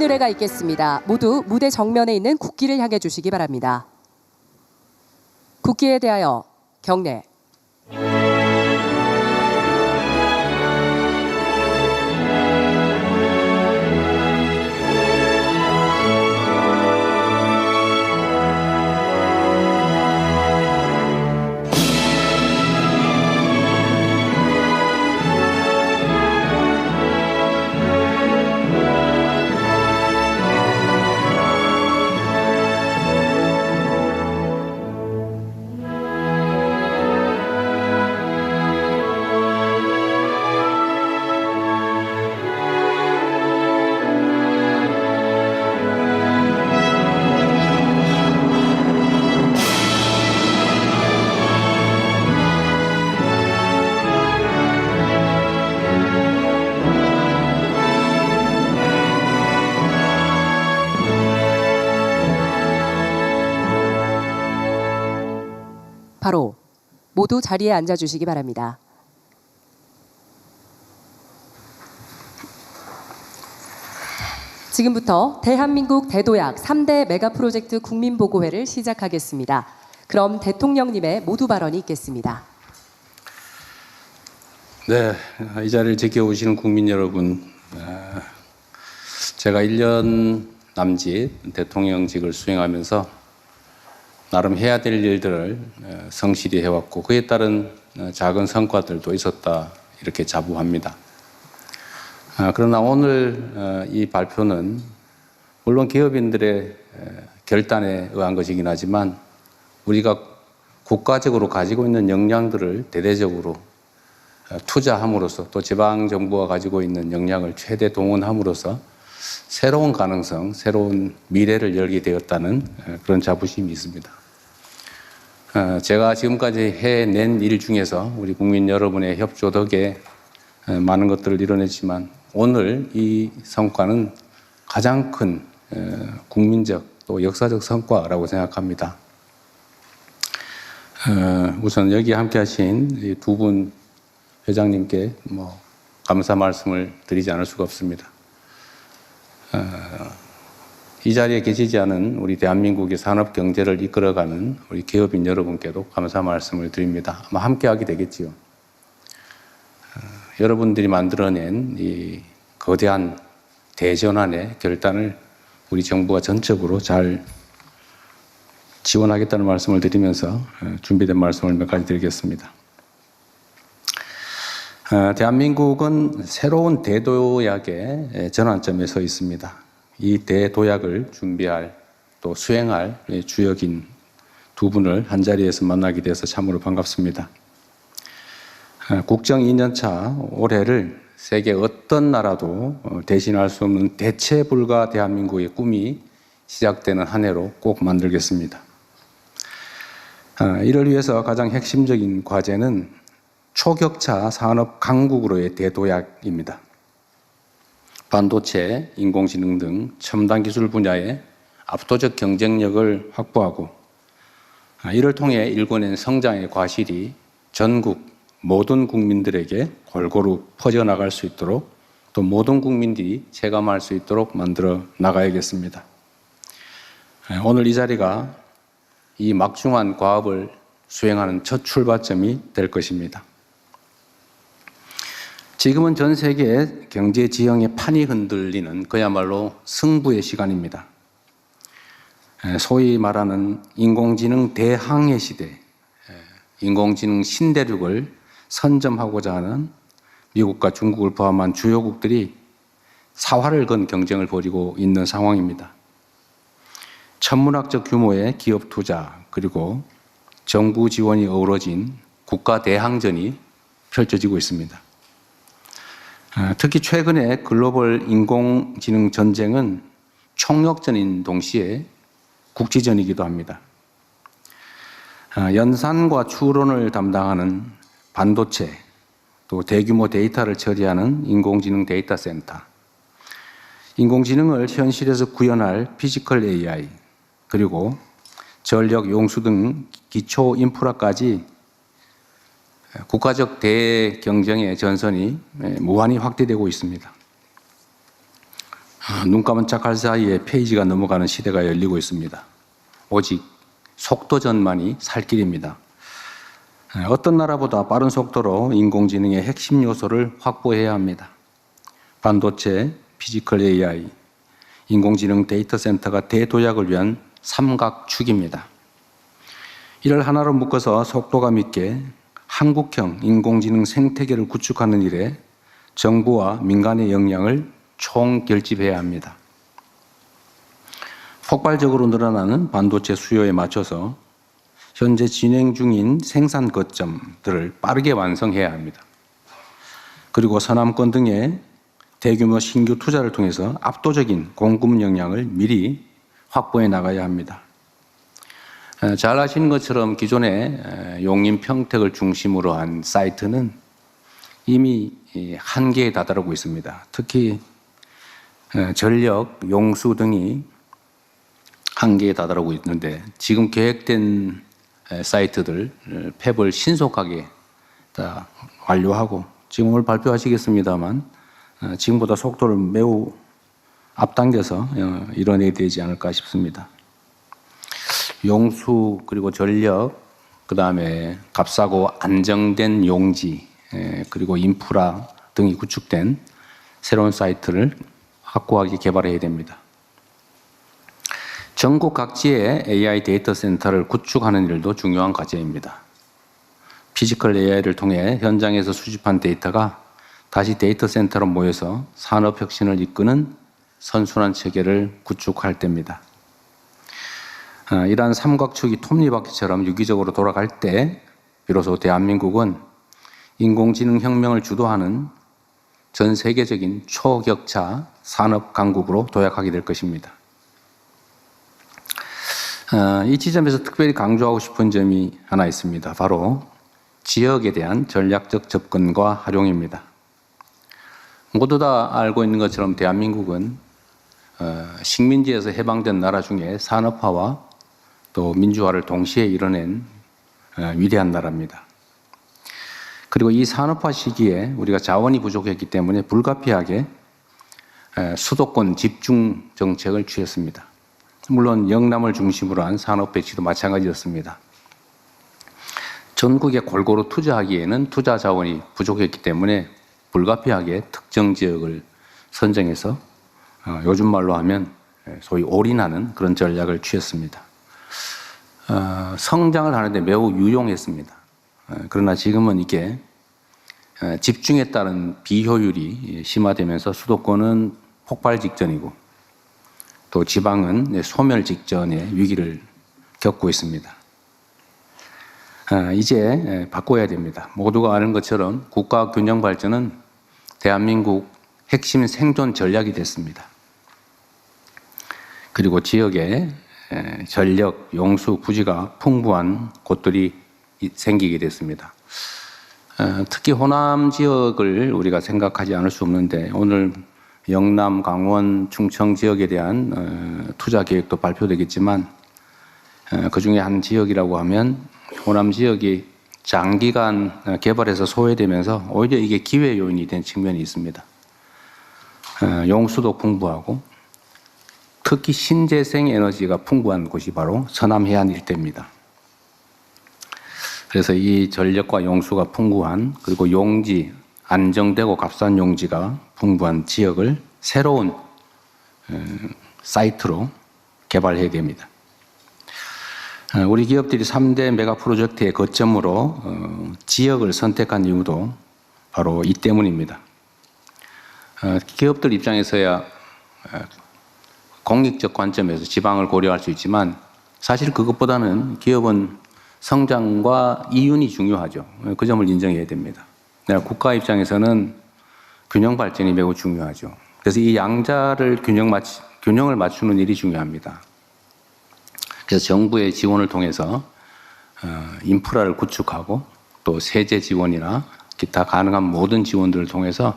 노래가 있겠습니다. 모두 무대 정면에 있는 국기를 향해 주시기 바랍니다. 국기에 대하여 경례. 바로 모두 자리에 앉아주시기 바랍니다. 지금부터 대한민국 대도약 3대 메가 프로젝트 국민보고회를 시작하겠습니다. 그럼 대통령님의 모두 발언이 있겠습니다. 네, 이 자리를 지켜오시는 국민 여러분, 제가 1년 남짓 대통령직을 수행하면서 나름 해야 될 일들을 성실히 해왔고 그에 따른 작은 성과들도 있었다 이렇게 자부합니다. 그러나 오늘 이 발표는 물론 기업인들의 결단에 의한 것이긴 하지만 우리가 국가적으로 가지고 있는 역량들을 대대적으로 투자함으로써 또 지방정부가 가지고 있는 역량을 최대 동원함으로써 새로운 가능성, 새로운 미래를 열게 되었다는 그런 자부심이 있습니다. 제가 지금까지 해낸 일 중에서 우리 국민 여러분의 협조 덕에 많은 것들을 이뤄냈지만 오늘 이 성과는 가장 큰 국민적 또 역사적 성과라고 생각합니다. 우선 여기 함께 하신 두 분 회장님께 감사 말씀을 드리지 않을 수가 없습니다. 이 자리에 계시지 않은 우리 대한민국의 산업 경제를 이끌어가는 우리 기업인 여러분께도 감사 말씀을 드립니다. 아마 함께 하게 되겠지요. 여러분들이 만들어낸 이 거대한 대전환의 결단을 우리 정부가 전적으로 잘 지원하겠다는 말씀을 드리면서 준비된 말씀을 몇 가지 드리겠습니다. 대한민국은 새로운 대도약의 전환점에 서 있습니다. 이 대도약을 준비할 또 수행할 주역인 두 분을 한자리에서 만나게 돼서 참으로 반갑습니다. 국정 2년차 올해를 세계 어떤 나라도 대신할 수 없는 대체 불가 대한민국의 꿈이 시작되는 한 해로 꼭 만들겠습니다. 이를 위해서 가장 핵심적인 과제는 초격차 산업 강국으로의 대도약입니다. 반도체, 인공지능 등 첨단 기술 분야의 압도적 경쟁력을 확보하고 이를 통해 일궈낸 성장의 과실이 전국 모든 국민들에게 골고루 퍼져나갈 수 있도록 또 모든 국민들이 체감할 수 있도록 만들어 나가야겠습니다. 오늘 이 자리가 이 막중한 과업을 수행하는 첫 출발점이 될 것입니다. 지금은 전 세계 경제 지형의 판이 흔들리는 그야말로 승부의 시간입니다. 소위 말하는 인공지능 대항해 시대, 인공지능 신대륙을 선점하고자 하는 미국과 중국을 포함한 주요국들이 사활을 건 경쟁을 벌이고 있는 상황입니다. 천문학적 규모의 기업 투자 그리고 정부 지원이 어우러진 국가 대항전이 펼쳐지고 있습니다. 특히 최근에 글로벌 인공지능 전쟁은 총력전인 동시에 국지전이기도 합니다. 연산과 추론을 담당하는 반도체, 또 대규모 데이터를 처리하는 인공지능 데이터 센터, 인공지능을 현실에서 구현할 피지컬 AI, 그리고 전력, 용수 등 기초 인프라까지 국가적 대경쟁의 전선이 무한히 확대되고 있습니다. 눈 깜짝할 사이에 페이지가 넘어가는 시대가 열리고 있습니다. 오직 속도전만이 살 길입니다. 어떤 나라보다 빠른 속도로 인공지능의 핵심 요소를 확보해야 합니다. 반도체, 피지컬 AI, 인공지능 데이터 센터가 대도약을 위한 삼각축입니다. 이를 하나로 묶어서 속도감 있게 한국형 인공지능 생태계를 구축하는 일에 정부와 민간의 역량을 총결집해야 합니다. 폭발적으로 늘어나는 반도체 수요에 맞춰서 현재 진행 중인 생산 거점들을 빠르게 완성해야 합니다. 그리고 서남권 등의 대규모 신규 투자를 통해서 압도적인 공급 역량을 미리 확보해 나가야 합니다. 잘 아시는 것처럼 기존의 용인 평택을 중심으로 한 사이트는 이미 한계에 다다르고 있습니다. 특히 전력, 용수 등이 한계에 다다르고 있는데 지금 계획된 사이트들 팹을 신속하게 다 완료하고 지금 오늘 발표하시겠습니다만 지금보다 속도를 매우 앞당겨서 이뤄내야 되지 않을까 싶습니다. 용수 그리고 전력 그다음에 값싸고 안정된 용지 그리고 인프라 등이 구축된 새로운 사이트를 확고하게 개발해야 됩니다. 전국 각지에 AI 데이터 센터를 구축하는 일도 중요한 과제입니다. 피지컬 AI를 통해 현장에서 수집한 데이터가 다시 데이터 센터로 모여서 산업 혁신을 이끄는 선순환 체계를 구축할 때입니다. 이러한 삼각축이 톱니바퀴처럼 유기적으로 돌아갈 때 비로소 대한민국은 인공지능 혁명을 주도하는 전 세계적인 초격차 산업 강국으로 도약하게 될 것입니다. 이 지점에서 특별히 강조하고 싶은 점이 하나 있습니다. 바로 지역에 대한 전략적 접근과 활용입니다. 모두 다 알고 있는 것처럼 대한민국은 식민지에서 해방된 나라 중에 산업화와 또 민주화를 동시에 이뤄낸 위대한 나라입니다. 그리고 이 산업화 시기에 우리가 자원이 부족했기 때문에 불가피하게 수도권 집중 정책을 취했습니다. 물론 영남을 중심으로 한 산업 배치도 마찬가지였습니다. 전국에 골고루 투자하기에는 투자 자원이 부족했기 때문에 불가피하게 특정 지역을 선정해서 요즘 말로 하면 소위 올인하는 그런 전략을 취했습니다. 성장을 하는데 매우 유용했습니다. 그러나 지금은 이게 집중에 따른 비효율이 심화되면서 수도권은 폭발 직전이고 또 지방은 소멸 직전의 위기를 겪고 있습니다. 이제 바꿔야 됩니다. 모두가 아는 것처럼 국가 균형 발전은 대한민국 핵심 생존 전략이 됐습니다. 그리고 지역에 전력, 용수, 부지가 풍부한 곳들이 생기게 됐습니다. 특히 호남 지역을 우리가 생각하지 않을 수 없는데 오늘 영남, 강원, 충청 지역에 대한 투자 계획도 발표되겠지만 그중에 한 지역이라고 하면 호남 지역이 장기간 개발해서 소외되면서 오히려 이게 기회 요인이 된 측면이 있습니다. 용수도 풍부하고 특히 신재생 에너지가 풍부한 곳이 바로 서남 해안 일대입니다. 그래서 이 전력과 용수가 풍부한 그리고 용지, 안정되고 값싼 용지가 풍부한 지역을 새로운 사이트로 개발해야 됩니다. 우리 기업들이 3대 메가 프로젝트의 거점으로 지역을 선택한 이유도 바로 이 때문입니다. 기업들 입장에서야 공익적 관점에서 지방을 고려할 수 있지만 사실 그것보다는 기업은 성장과 이윤이 중요하죠. 그 점을 인정해야 됩니다. 국가 입장에서는 균형 발전이 매우 중요하죠. 그래서 이 양자를 균형을 맞추는 일이 중요합니다. 그래서 정부의 지원을 통해서 인프라를 구축하고 또 세제 지원이나 기타 가능한 모든 지원들을 통해서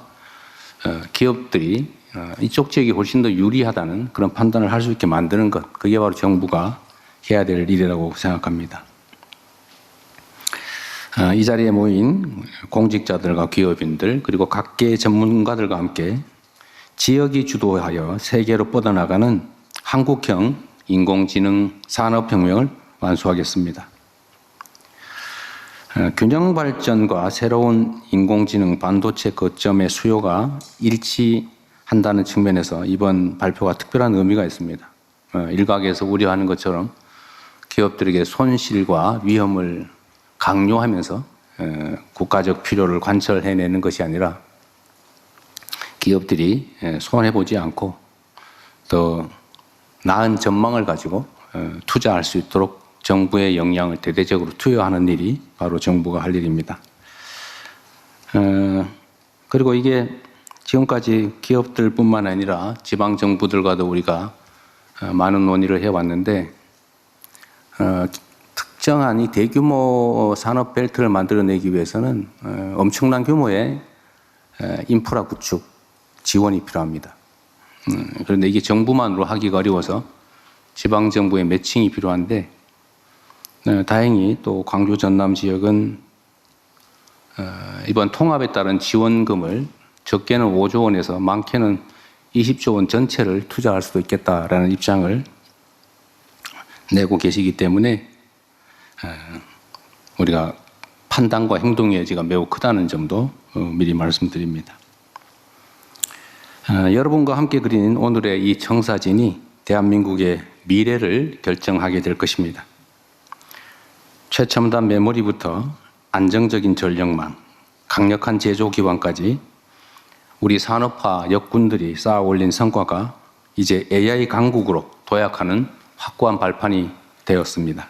기업들이 이쪽 지역이 훨씬 더 유리하다는 그런 판단을 할 수 있게 만드는 것, 그게 바로 정부가 해야 될 일이라고 생각합니다. 이 자리에 모인 공직자들과 기업인들 그리고 각계 전문가들과 함께 지역이 주도하여 세계로 뻗어나가는 한국형 인공지능 산업혁명을 완수하겠습니다. 균형 발전과 새로운 인공지능 반도체 거점의 수요가 일치한다는 측면에서 이번 발표가 특별한 의미가 있습니다. 일각에서 우려하는 것처럼 기업들에게 손실과 위험을 강요하면서 국가적 필요를 관철해내는 것이 아니라 기업들이 손해보지 않고 더 나은 전망을 가지고 투자할 수 있도록 정부의 역량을 대대적으로 투여하는 일이 바로 정부가 할 일입니다. 그리고 이게 지금까지 기업들뿐만 아니라 지방정부들과도 우리가 많은 논의를 해왔는데 특정한 이 대규모 산업 벨트를 만들어내기 위해서는 엄청난 규모의 인프라 구축 지원이 필요합니다. 그런데 이게 정부만으로 하기가 어려워서 지방정부의 매칭이 필요한데 다행히 또 광주 전남 지역은 이번 통합에 따른 지원금을 적게는 5조 원에서 많게는 20조 원 전체를 투자할 수도 있겠다라는 입장을 내고 계시기 때문에 우리가 판단과 행동의 여지가 매우 크다는 점도 미리 말씀드립니다. 여러분과 함께 그린 오늘의 이 청사진이 대한민국의 미래를 결정하게 될 것입니다. 최첨단 메모리부터 안정적인 전력망, 강력한 제조 기반까지 우리 산업화 역군들이 쌓아 올린 성과가 이제 AI 강국으로 도약하는 확고한 발판이 되었습니다.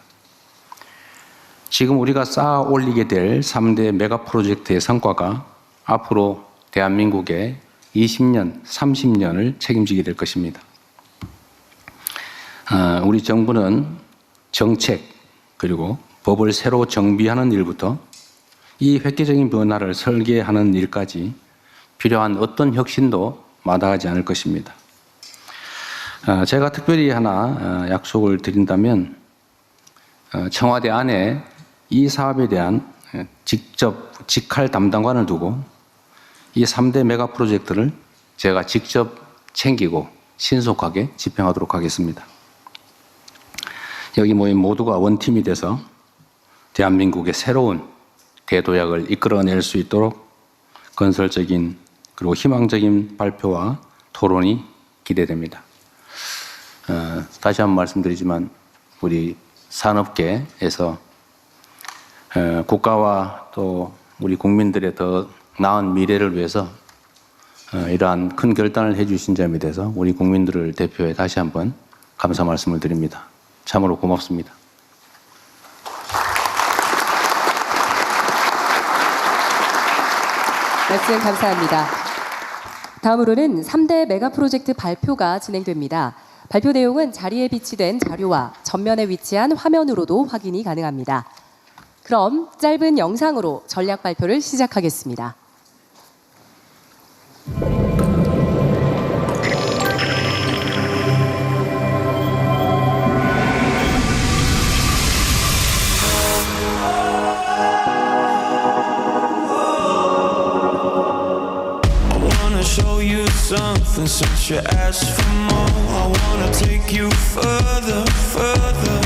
지금 우리가 쌓아 올리게 될 3대 메가 프로젝트의 성과가 앞으로 대한민국의 20년, 30년을 책임지게 될 것입니다. 우리 정부는 정책 그리고 법을 새로 정비하는 일부터 이 획기적인 변화를 설계하는 일까지 필요한 어떤 혁신도 마다하지 않을 것입니다. 제가 특별히 하나 약속을 드린다면 청와대 안에 이 사업에 대한 직접 직할 담당관을 두고 이 3대 메가 프로젝트를 제가 직접 챙기고 신속하게 집행하도록 하겠습니다. 여기 모인 모두가 원팀이 돼서 대한민국의 새로운 대도약을 이끌어낼 수 있도록 건설적인 그리고 희망적인 발표와 토론이 기대됩니다. 다시 한번 말씀드리지만 우리 산업계에서 국가와 또 우리 국민들의 더 나은 미래를 위해서 이러한 큰 결단을 해주신 점에 대해서 우리 국민들을 대표해 다시 한번 감사 말씀을 드립니다. 참으로 고맙습니다. 말씀 감사합니다. 다음으로는 3대 메가 프로젝트 발표가 진행됩니다. 발표 내용은 자리에 비치된 자료와 전면에 위치한 화면으로도 확인이 가능합니다. 그럼 짧은 영상으로 전략 발표를 시작하겠습니다. Something since you asked for more. I wanna take you further, further.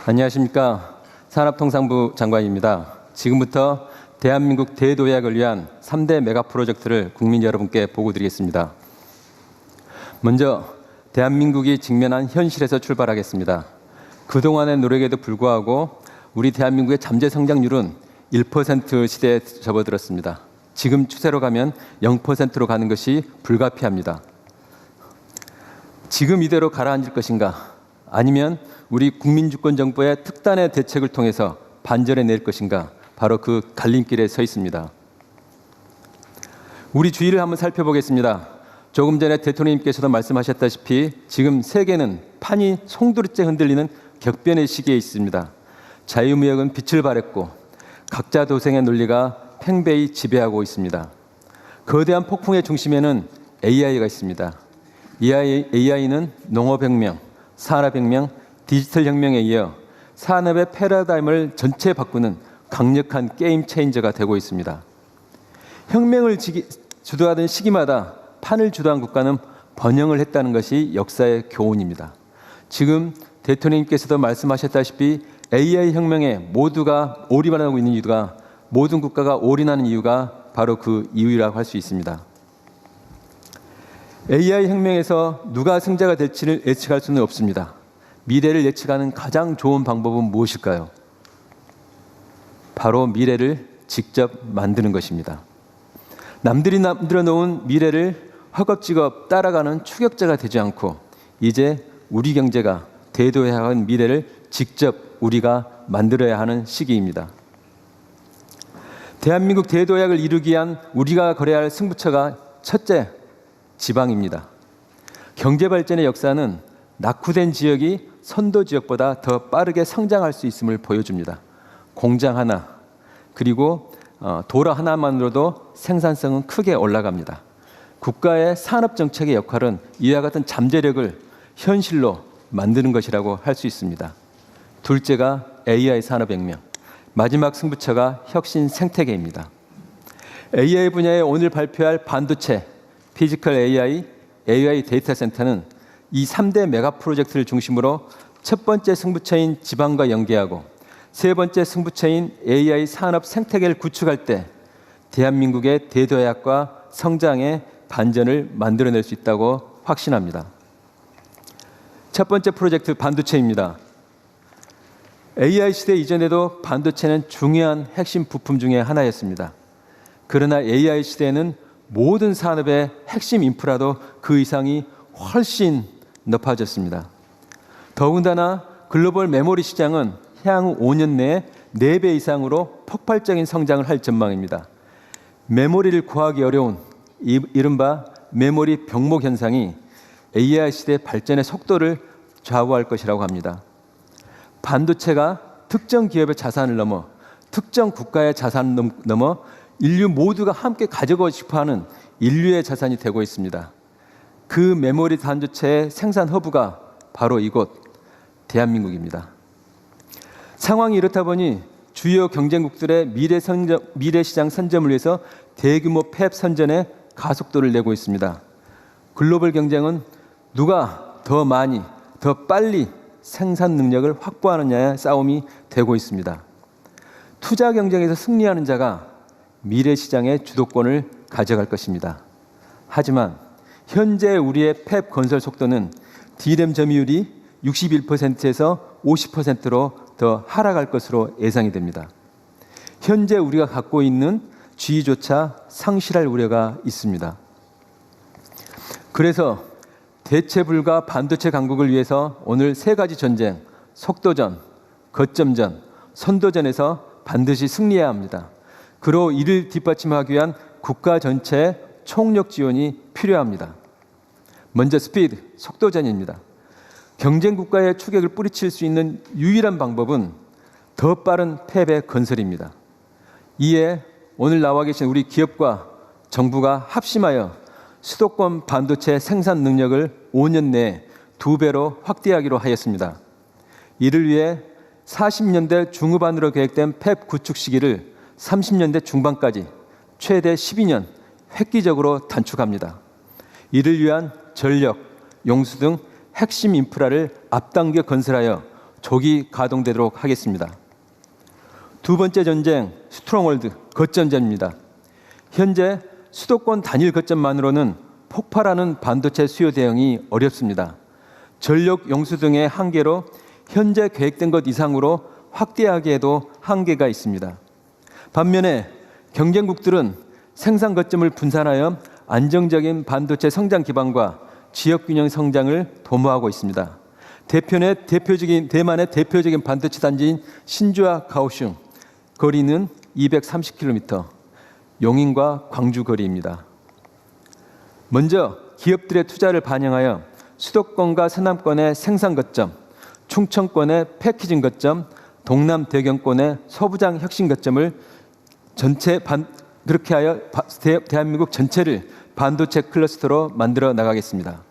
안녕하십니까. 산업통상부 장관입니다. 지금부터 대한민국 대도약을 위한 3대 메가 프로젝트를 국민 여러분께 보고드리겠습니다. 먼저 대한민국이 직면한 현실에서 출발하겠습니다. 그동안의 노력에도 불구하고 우리 대한민국의 잠재 성장률은 1% 시대에 접어들었습니다. 지금 추세로 가면 0%로 가는 것이 불가피합니다. 지금 이대로 가라앉을 것인가? 아니면 우리 국민주권정부의 특단의 대책을 통해서 반전해 낼 것인가? 바로 그 갈림길에 서 있습니다. 우리 주위를 한번 살펴보겠습니다. 조금 전에 대통령님께서도 말씀하셨다시피 지금 세계는 판이 송두리째 흔들리는 격변의 시기에 있습니다. 자유무역은 빛을 발했고 각자 도생의 논리가 팽배히 지배하고 있습니다. 거대한 폭풍의 중심에는 AI가 있습니다. AI는 농업혁명, 산업혁명, 디지털혁명에 이어 산업의 패러다임을 전체 바꾸는 강력한 게임 체인저가 되고 있습니다. 혁명을 주도하던 시기마다 판을 주도한 국가는 번영을 했다는 것이 역사의 교훈입니다. 지금 대통령님께서도 말씀하셨다시피 AI 혁명에 모두가 올인하고 있는 이유가 모든 국가가 올인하는 이유가 바로 그 이유라고 할 수 있습니다. AI 혁명에서 누가 승자가 될지를 예측할 수는 없습니다. 미래를 예측하는 가장 좋은 방법은 무엇일까요? 바로 미래를 직접 만드는 것입니다. 남들이 만들어 놓은 미래를 허겁지겁 따라가는 추격자가 되지 않고 이제 우리 경제가 대도해야 하는 미래를 직접 우리가 만들어야 하는 시기입니다. 대한민국 대도약을 이루기 위한 우리가 걸어야 할 승부처가 첫째, 지방입니다. 경제발전의 역사는 낙후된 지역이 선도 지역보다 더 빠르게 성장할 수 있음을 보여줍니다. 공장 하나, 그리고 도로 하나만으로도 생산성은 크게 올라갑니다. 국가의 산업정책의 역할은 이와 같은 잠재력을 현실로 만드는 것이라고 할 수 있습니다. 둘째가 AI 산업혁명, 마지막 승부처가 혁신 생태계입니다. AI 분야에 오늘 발표할 반도체, 피지컬 AI, AI 데이터 센터는 이 3대 메가 프로젝트를 중심으로 첫 번째 승부처인 지방과 연계하고 세 번째 승부처인 AI 산업 생태계를 구축할 때 대한민국의 대도약과 성장의 반전을 만들어낼 수 있다고 확신합니다. 첫 번째 프로젝트 반도체입니다. AI 시대 이전에도 반도체는 중요한 핵심 부품 중에 하나였습니다. 그러나 AI 시대에는 모든 산업의 핵심 인프라도 그 이상이 훨씬 높아졌습니다. 더군다나 글로벌 메모리 시장은 향후 5년 내에 4배 이상으로 폭발적인 성장을 할 전망입니다. 메모리를 구하기 어려운 이른바 메모리 병목 현상이 AI 시대 발전의 속도를 좌우할 것이라고 합니다. 반도체가 특정 기업의 자산을 넘어 특정 국가의 자산을 넘어 인류 모두가 함께 가지고 싶어하는 인류의 자산이 되고 있습니다. 그 메모리 반도체의 생산 허브가 바로 이곳 대한민국입니다. 상황이 이렇다 보니 주요 경쟁국들의 미래 시장 선점을 위해서 대규모 팹 선전에 가속도를 내고 있습니다. 글로벌 경쟁은 누가 더 많이, 더 빨리 생산 능력을 확보하느냐의 싸움이 되고 있습니다. 투자 경쟁에서 승리하는 자가 미래 시장의 주도권을 가져갈 것입니다. 하지만 현재 우리의 팹 건설 속도는 D램 점유율이 61%에서 50%로 더 하락할 것으로 예상이 됩니다. 현재 우리가 갖고 있는 지위조차 상실할 우려가 있습니다. 그래서 대체 불가 반도체 강국을 위해서 오늘 3가지 전쟁, 속도전, 거점전, 선도전에서 반드시 승리해야 합니다. 그로 이를 뒷받침하기 위한 국가 전체의 총력 지원이 필요합니다. 먼저 스피드, 속도전입니다. 경쟁 국가의 추격을 뿌리칠 수 있는 유일한 방법은 더 빠른 팹의 건설입니다. 이에 오늘 나와 계신 우리 기업과 정부가 합심하여 수도권 반도체 생산 능력을 5년 내에 2배로 확대하기로 하였습니다. 이를 위해 40년대 중후반으로 계획된 팹 구축 시기를 30년대 중반까지 최대 12년 획기적으로 단축합니다. 이를 위한 전력, 용수 등 핵심 인프라를 앞당겨 건설하여 조기 가동되도록 하겠습니다. 두 번째 전쟁, 스트롱홀드, 거점전입니다. 현재 수도권 단일 거점만으로는 폭발하는 반도체 수요 대응이 어렵습니다. 전력, 용수 등의 한계로 현재 계획된 것 이상으로 확대하기에도 한계가 있습니다. 반면에 경쟁국들은 생산 거점을 분산하여 안정적인 반도체 성장 기반과 지역균형 성장을 도모하고 있습니다. 대만의 대표적인 반도체 단지인 신주와 가오슝 거리는 230km, 용인과 광주 거리입니다. 먼저 기업들의 투자를 반영하여 수도권과 서남권의 생산 거점, 충청권의 패키징 거점, 동남 대경권의 서부장 혁신 거점을 그렇게 하여 대한민국 전체를 반도체 클러스터로 만들어 나가겠습니다.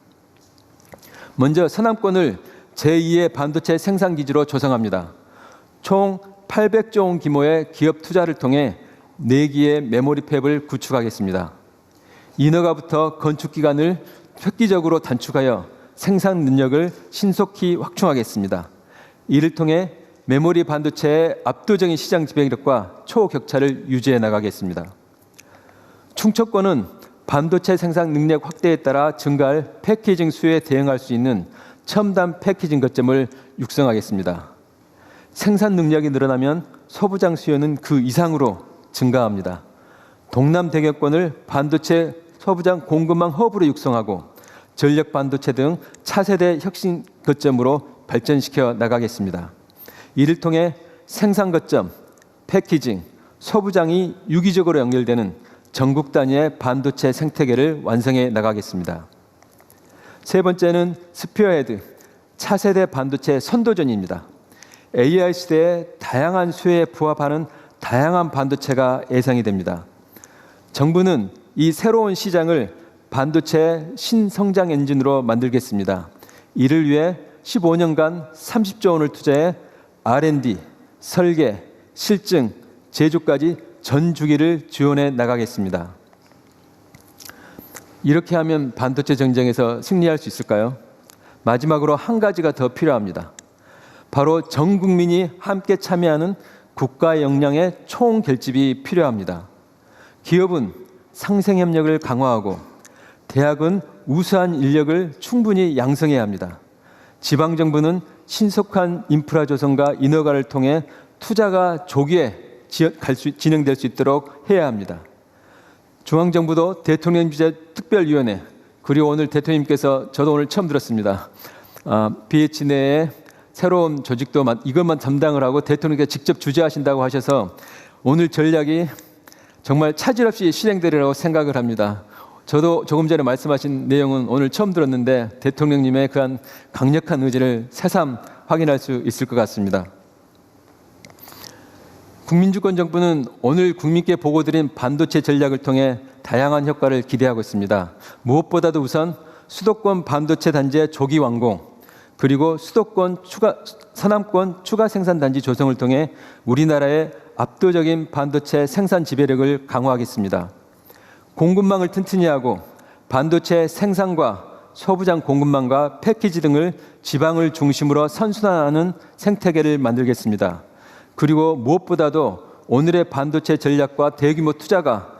먼저 서남권을 제2의 반도체 생산 기지로 조성합니다. 총 800조 원 규모의 기업 투자를 통해 4기의 메모리 팹을 구축하겠습니다. 인허가부터 건축 기간을 획기적으로 단축하여 생산 능력을 신속히 확충하겠습니다. 이를 통해 메모리 반도체의 압도적인 시장 지배력과 초격차를 유지해 나가겠습니다. 충청권은 반도체 생산 능력 확대에 따라 증가할 패키징 수요에 대응할 수 있는 첨단 패키징 거점을 육성하겠습니다. 생산 능력이 늘어나면 소부장 수요는 그 이상으로 증가합니다. 동남 대경권을 반도체 소부장 공급망 허브로 육성하고 전력 반도체 등 차세대 혁신 거점으로 발전시켜 나가겠습니다. 이를 통해 생산 거점, 패키징, 소부장이 유기적으로 연결되는 전국 단위의 반도체 생태계를 완성해 나가겠습니다. 세 번째는 스피어헤드, 차세대 반도체 선도전입니다. AI 시대의 다양한 수요에 부합하는 다양한 반도체가 예상이 됩니다. 정부는 이 새로운 시장을 반도체 신성장 엔진으로 만들겠습니다. 이를 위해 15년간 30조 원을 투자해 R&D, 설계, 실증, 제조까지 전 주기를 지원해 나가겠습니다. 이렇게 하면 반도체 전쟁에서 승리할 수 있을까요? 마지막으로 한 가지가 더 필요합니다. 바로 전 국민이 함께 참여하는 국가 역량의 총결집이 필요합니다. 기업은 상생협력을 강화하고 대학은 우수한 인력을 충분히 양성해야 합니다. 지방정부는 신속한 인프라 조성과 인허가를 통해 투자가 조기에 진행될 수 있도록 해야 합니다. 중앙정부도 대통령 주재 특별위원회, 그리고 오늘 대통령님께서 저도 오늘 처음 들었습니다. BH 내에 새로운 조직도 이것만 담당을 하고 대통령께서 직접 주재하신다고 하셔서 오늘 전략이 정말 차질 없이 실행되리라고 생각을 합니다. 저도 조금 전에 말씀하신 내용은 오늘 처음 들었는데 대통령님의 그한 강력한 의지를 새삼 확인할 수 있을 것 같습니다. 국민주권정부는 오늘 국민께 보고드린 반도체 전략을 통해 다양한 효과를 기대하고 있습니다. 무엇보다도 우선 수도권 반도체 단지의 조기 완공, 그리고 서남권 추가 생산 단지 조성을 통해 우리나라의 압도적인 반도체 생산 지배력을 강화하겠습니다. 공급망을 튼튼히 하고 반도체 생산과 소부장 공급망과 패키지 등을 지방을 중심으로 선순환하는 생태계를 만들겠습니다. 그리고 무엇보다도 오늘의 반도체 전략과 대규모 투자가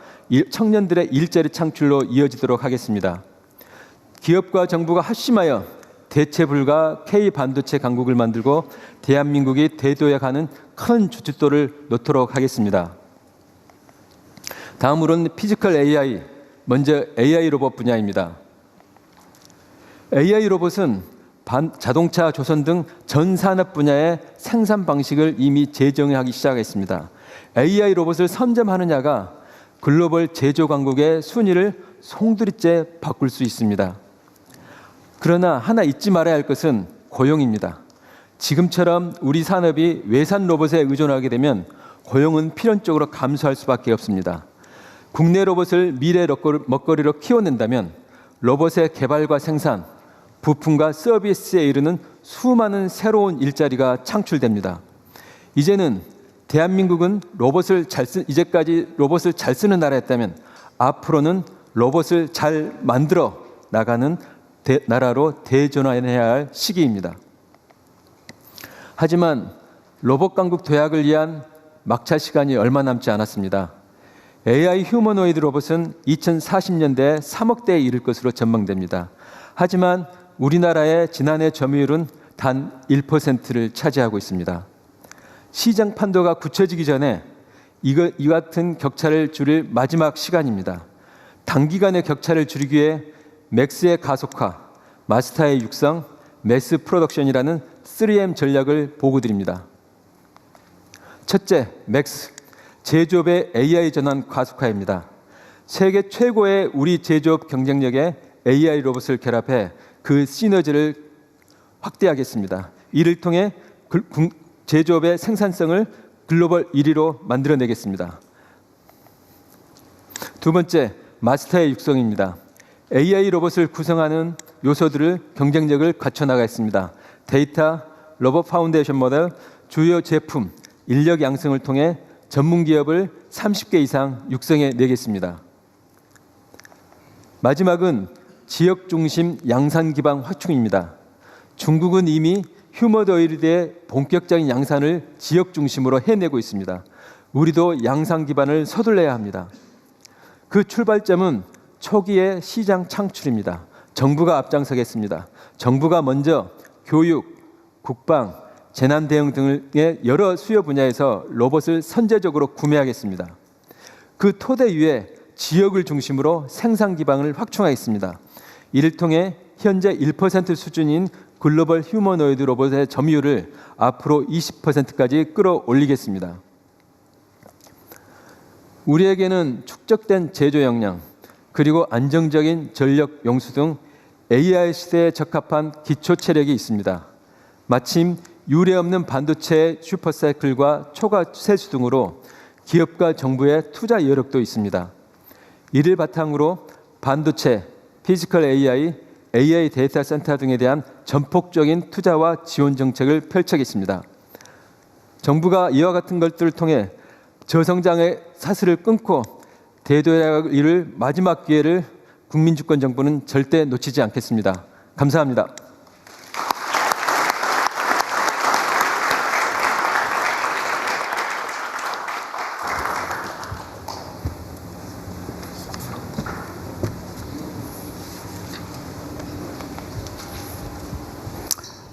청년들의 일자리 창출로 이어지도록 하겠습니다. 기업과 정부가 합심하여 대체 불가 K-반도체 강국을 만들고 대한민국이 대도에 가는 큰 주춧돌을 놓도록 하겠습니다. 다음으로는 피지컬 AI, 먼저 AI 로봇 분야입니다. AI 로봇은 자동차, 조선 등 전 산업 분야의 생산 방식을 이미 재정의하기 시작했습니다. AI 로봇을 선점하느냐가 글로벌 제조 강국의 순위를 송두리째 바꿀 수 있습니다. 그러나 하나 잊지 말아야 할 것은 고용입니다. 지금처럼 우리 산업이 외산 로봇에 의존하게 되면 고용은 필연적으로 감소할 수밖에 없습니다. 국내 로봇을 미래 먹거리로 키워낸다면 로봇의 개발과 생산, 부품과 서비스에 이르는 수많은 새로운 일자리가 창출됩니다. 이제는 대한민국은 이제까지 로봇을 잘 쓰는 나라였다면 앞으로는 로봇을 잘 만들어 나가는 나라로 대전환해야 할 시기입니다. 하지만 로봇 강국 도약을 위한 막차 시간이 얼마 남지 않았습니다. AI 휴머노이드 로봇은 2040년대에 3억 대에 이를 것으로 전망됩니다. 하지만 우리나라의 지난해 점유율은 단 1%를 차지하고 있습니다. 시장 판도가 굳혀지기 전에 이 같은 격차를 줄일 마지막 시간입니다. 단기간의 격차를 줄이기 위해 맥스의 가속화, 마스터의 육성, 매스 프로덕션이라는 3M 전략을 보고드립니다. 첫째, 맥스, 제조업의 AI 전환 가속화입니다. 세계 최고의 우리 제조업 경쟁력에 AI 로봇을 결합해 그 시너지를 확대하겠습니다. 이를 통해 제조업의 생산성을 글로벌 1위로 만들어내겠습니다. 두 번째, 마스터의 육성입니다. AI 로봇을 구성하는 요소들을 경쟁력을 갖춰나가겠습니다. 데이터, 로봇 파운데이션 모델, 주요 제품, 인력 양성을 통해 전문 기업을 30개 이상 육성해 내겠습니다. 마지막은 지역 중심 양산 기반 확충입니다. 중국은 이미 휴머노이드의 본격적인 양산을 지역 중심으로 해내고 있습니다. 우리도 양산 기반을 서둘러야 합니다. 그 출발점은 초기의 시장 창출입니다. 정부가 앞장서겠습니다. 정부가 먼저 교육, 국방, 재난 대응 등의 여러 수요 분야에서 로봇을 선제적으로 구매하겠습니다. 그 토대 위에 지역을 중심으로 생산 기반을 확충하겠습니다. 이를 통해 현재 1% 수준인 글로벌 휴머노이드 로봇의 점유율을 앞으로 20%까지 끌어올리겠습니다. 우리에게는 축적된 제조 역량, 그리고 안정적인 전력 용수 등 AI 시대에 적합한 기초 체력이 있습니다. 마침 유례없는 반도체의 슈퍼사이클과 초과 세수 등으로 기업과 정부의 투자 여력도 있습니다. 이를 바탕으로 반도체, 피지컬 AI, AI 데이터 센터 등에 대한 전폭적인 투자와 지원 정책을 펼쳐겠습니다. 정부가 이와 같은 것들을 통해 저성장의 사슬을 끊고 대도해야 할 일을 마지막 기회를 국민주권 정부는 절대 놓치지 않겠습니다. 감사합니다.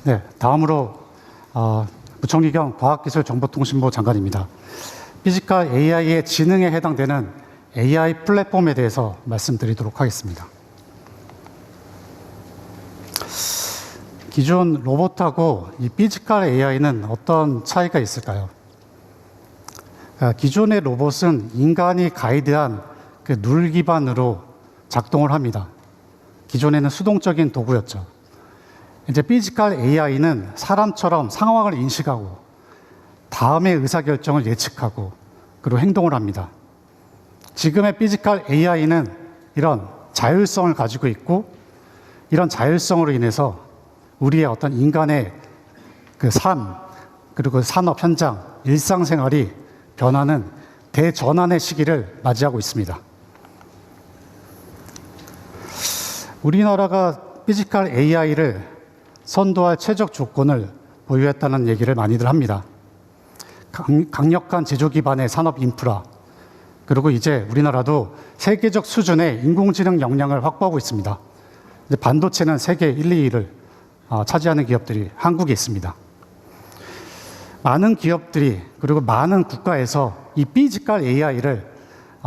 네, 다음으로 부총리 겸 과학기술정보통신부 장관입니다. 피지컬 AI의 지능에 해당되는 AI 플랫폼에 대해서 말씀드리도록 하겠습니다. 기존 로봇하고 이 피지컬 AI는 어떤 차이가 있을까요? 기존의 로봇은 인간이 가이드한 그 룰 기반으로 작동을 합니다. 기존에는 수동적인 도구였죠. 이제 피지컬 AI는 사람처럼 상황을 인식하고 다음의 의사결정을 예측하고 그리고 행동을 합니다. 지금의 피지컬 AI는 이런 자율성을 가지고 있고 이런 자율성으로 인해서 우리의 어떤 인간의 그 삶 그리고 산업 현장, 일상생활이 변하는 대전환의 시기를 맞이하고 있습니다. 우리나라가 피지컬 AI를 선도할 최적 조건을 보유했다는 얘기를 많이들 합니다. 강력한 제조 기반의 산업 인프라, 그리고 이제 우리나라도 세계적 수준의 인공지능 역량을 확보하고 있습니다. 이제 반도체는 세계 1, 2위를 차지하는 기업들이 한국에 있습니다. 많은 기업들이 그리고 많은 국가에서 이 피지컬 AI를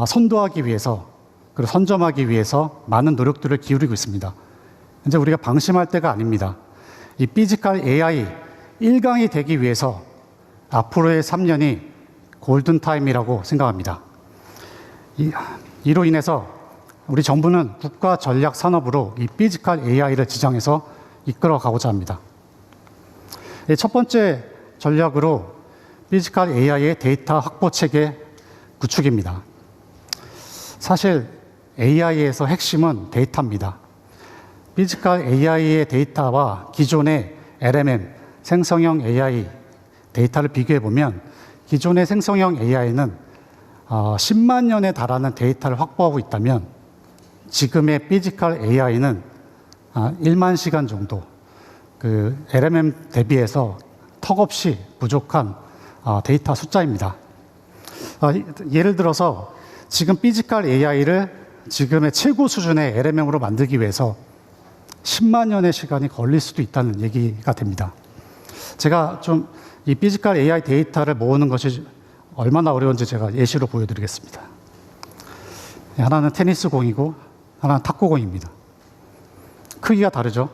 선도하기 위해서 그리고 선점하기 위해서 많은 노력들을 기울이고 있습니다. 이제 우리가 방심할 때가 아닙니다. 이 피지컬 AI 1강이 되기 위해서 앞으로의 3년이 골든타임이라고 생각합니다. 이로 인해서 우리 정부는 국가 전략 산업으로 이 피지컬 AI를 지정해서 이끌어가고자 합니다. 첫 번째 전략으로 피지컬 AI의 데이터 확보 체계 구축입니다. 사실 AI에서 핵심은 데이터입니다. 피지컬 AI의 데이터와 기존의 LMM, 생성형 AI 데이터를 비교해 보면 기존의 생성형 AI는 10만 년에 달하는 데이터를 확보하고 있다면 지금의 피지컬 AI는 1만 시간 정도 그 LMM 대비해서 턱없이 부족한 데이터 숫자입니다. 예를 들어서 지금 피지컬 AI를 지금의 최고 수준의 LMM으로 만들기 위해서 10만 년의 시간이 걸릴 수도 있다는 얘기가 됩니다. 제가 좀 이 피지컬 AI 데이터를 모으는 것이 얼마나 어려운지 제가 예시로 보여드리겠습니다. 하나는 테니스 공이고 하나는 탁구공입니다. 크기가 다르죠.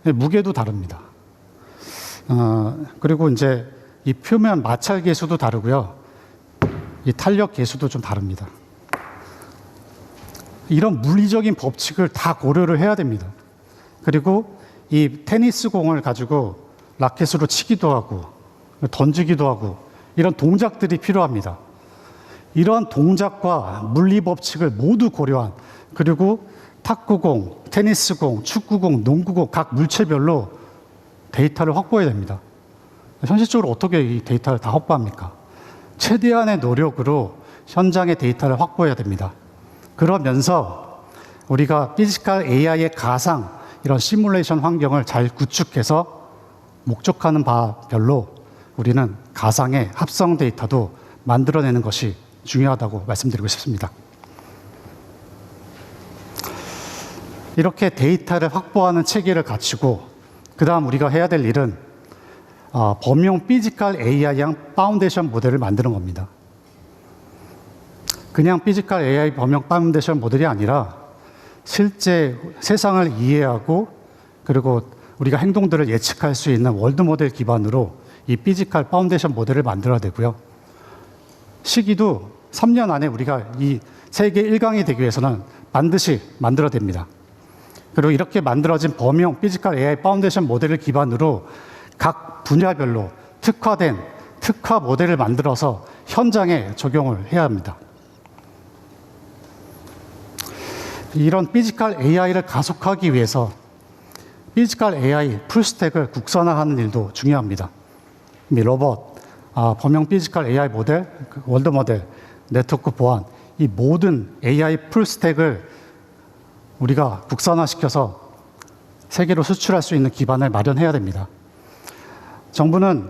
무게도 다릅니다. 그리고 이제 이 표면 마찰 계수도 다르고요. 이 탄력 계수도 좀 다릅니다. 이런 물리적인 법칙을 다 고려를 해야 됩니다. 그리고 이 테니스 공을 가지고 라켓으로 치기도 하고 던지기도 하고 이런 동작들이 필요합니다. 이러한 동작과 물리 법칙을 모두 고려한, 그리고 탁구공, 테니스공, 축구공, 농구공 각 물체별로 데이터를 확보해야 됩니다. 현실적으로 어떻게 이 데이터를 다 확보합니까? 최대한의 노력으로 현장의 데이터를 확보해야 됩니다. 그러면서 우리가 피지컬 AI의 가상, 이런 시뮬레이션 환경을 잘 구축해서 목적하는 바별로 우리는 가상의 합성 데이터도 만들어내는 것이 중요하다고 말씀드리고 싶습니다. 이렇게 데이터를 확보하는 체계를 갖추고 그 다음 우리가 해야 될 일은 범용 피지컬 AI형 파운데이션 모델을 만드는 겁니다. 그냥 피지컬 AI 범용 파운데이션 모델이 아니라 실제 세상을 이해하고 그리고 우리가 행동들을 예측할 수 있는 월드 모델 기반으로 이 피지컬 파운데이션 모델을 만들어야 되고요. 시기도 3년 안에 우리가 이 세계 1강이 되기 위해서는 반드시 만들어야 됩니다. 그리고 이렇게 만들어진 범용 피지컬 AI 파운데이션 모델을 기반으로 각 분야별로 특화된 특화 모델을 만들어서 현장에 적용을 해야 합니다. 이런 피지컬 AI를 가속하기 위해서 피지컬 AI 풀스택을 국산화하는 일도 중요합니다. 로봇, 범용 피지컬 AI 모델, 월드 모델, 네트워크 보안, 이 모든 AI 풀스택을 우리가 국산화시켜서 세계로 수출할 수 있는 기반을 마련해야 됩니다. 정부는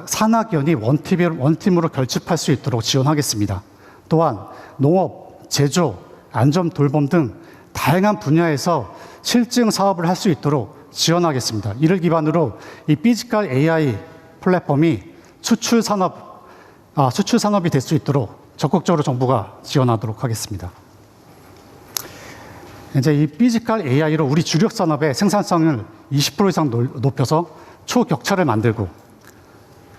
산학연이 원팀으로 결집할 수 있도록 지원하겠습니다. 또한 농업, 제조, 안전 돌봄 등 다양한 분야에서 실증 사업을 할 수 있도록 지원하겠습니다. 이를 기반으로 이 피지컬 AI 플랫폼이 수출 산업이 될 수 있도록 적극적으로 정부가 지원하도록 하겠습니다. 이제 이 피지컬 AI로 우리 주력 산업의 생산성을 20% 이상 높여서 초격차를 만들고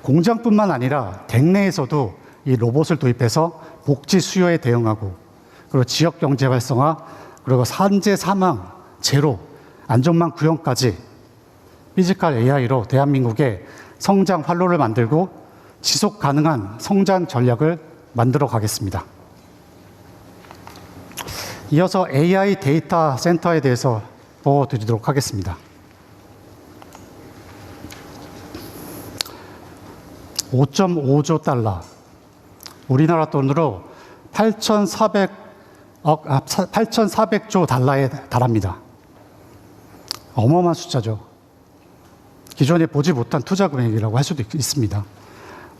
공장뿐만 아니라 대내에서도 이 로봇을 도입해서 복지 수요에 대응하고 그리고 지역 경제 활성화, 그리고 산재 사망 제로, 안전망 구현까지 피지컬 AI로 대한민국의 성장 활로를 만들고 지속 가능한 성장 전략을 만들어 가겠습니다. 이어서 AI 데이터 센터에 대해서 보여드리도록 하겠습니다. 5.5조 달러, 우리나라 돈으로 8,400조 달러에 달합니다. 어마어마한 숫자죠. 기존에 보지 못한 투자 금액이라고 할 수도 있습니다.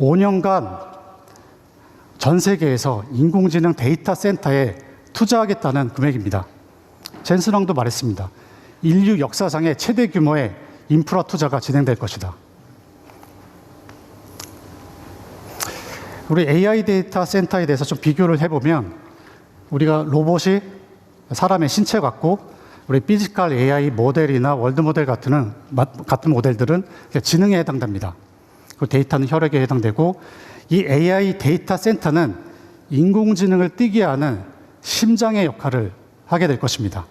5년간 전 세계에서 인공지능 데이터 센터에 투자하겠다는 금액입니다. 젠슨왕도 말했습니다. 인류 역사상의 최대 규모의 인프라 투자가 진행될 것이다. 우리 AI 데이터 센터에 대해서 좀 비교를 해보면 우리가 로봇이 사람의 신체 같고 우리 피지컬 AI 모델이나 월드 모델 같은 모델들은 지능에 해당됩니다. 그 데이터는 혈액에 해당되고 이 AI 데이터 센터는 인공지능을 뛰게 하는 심장의 역할을 하게 될 것입니다.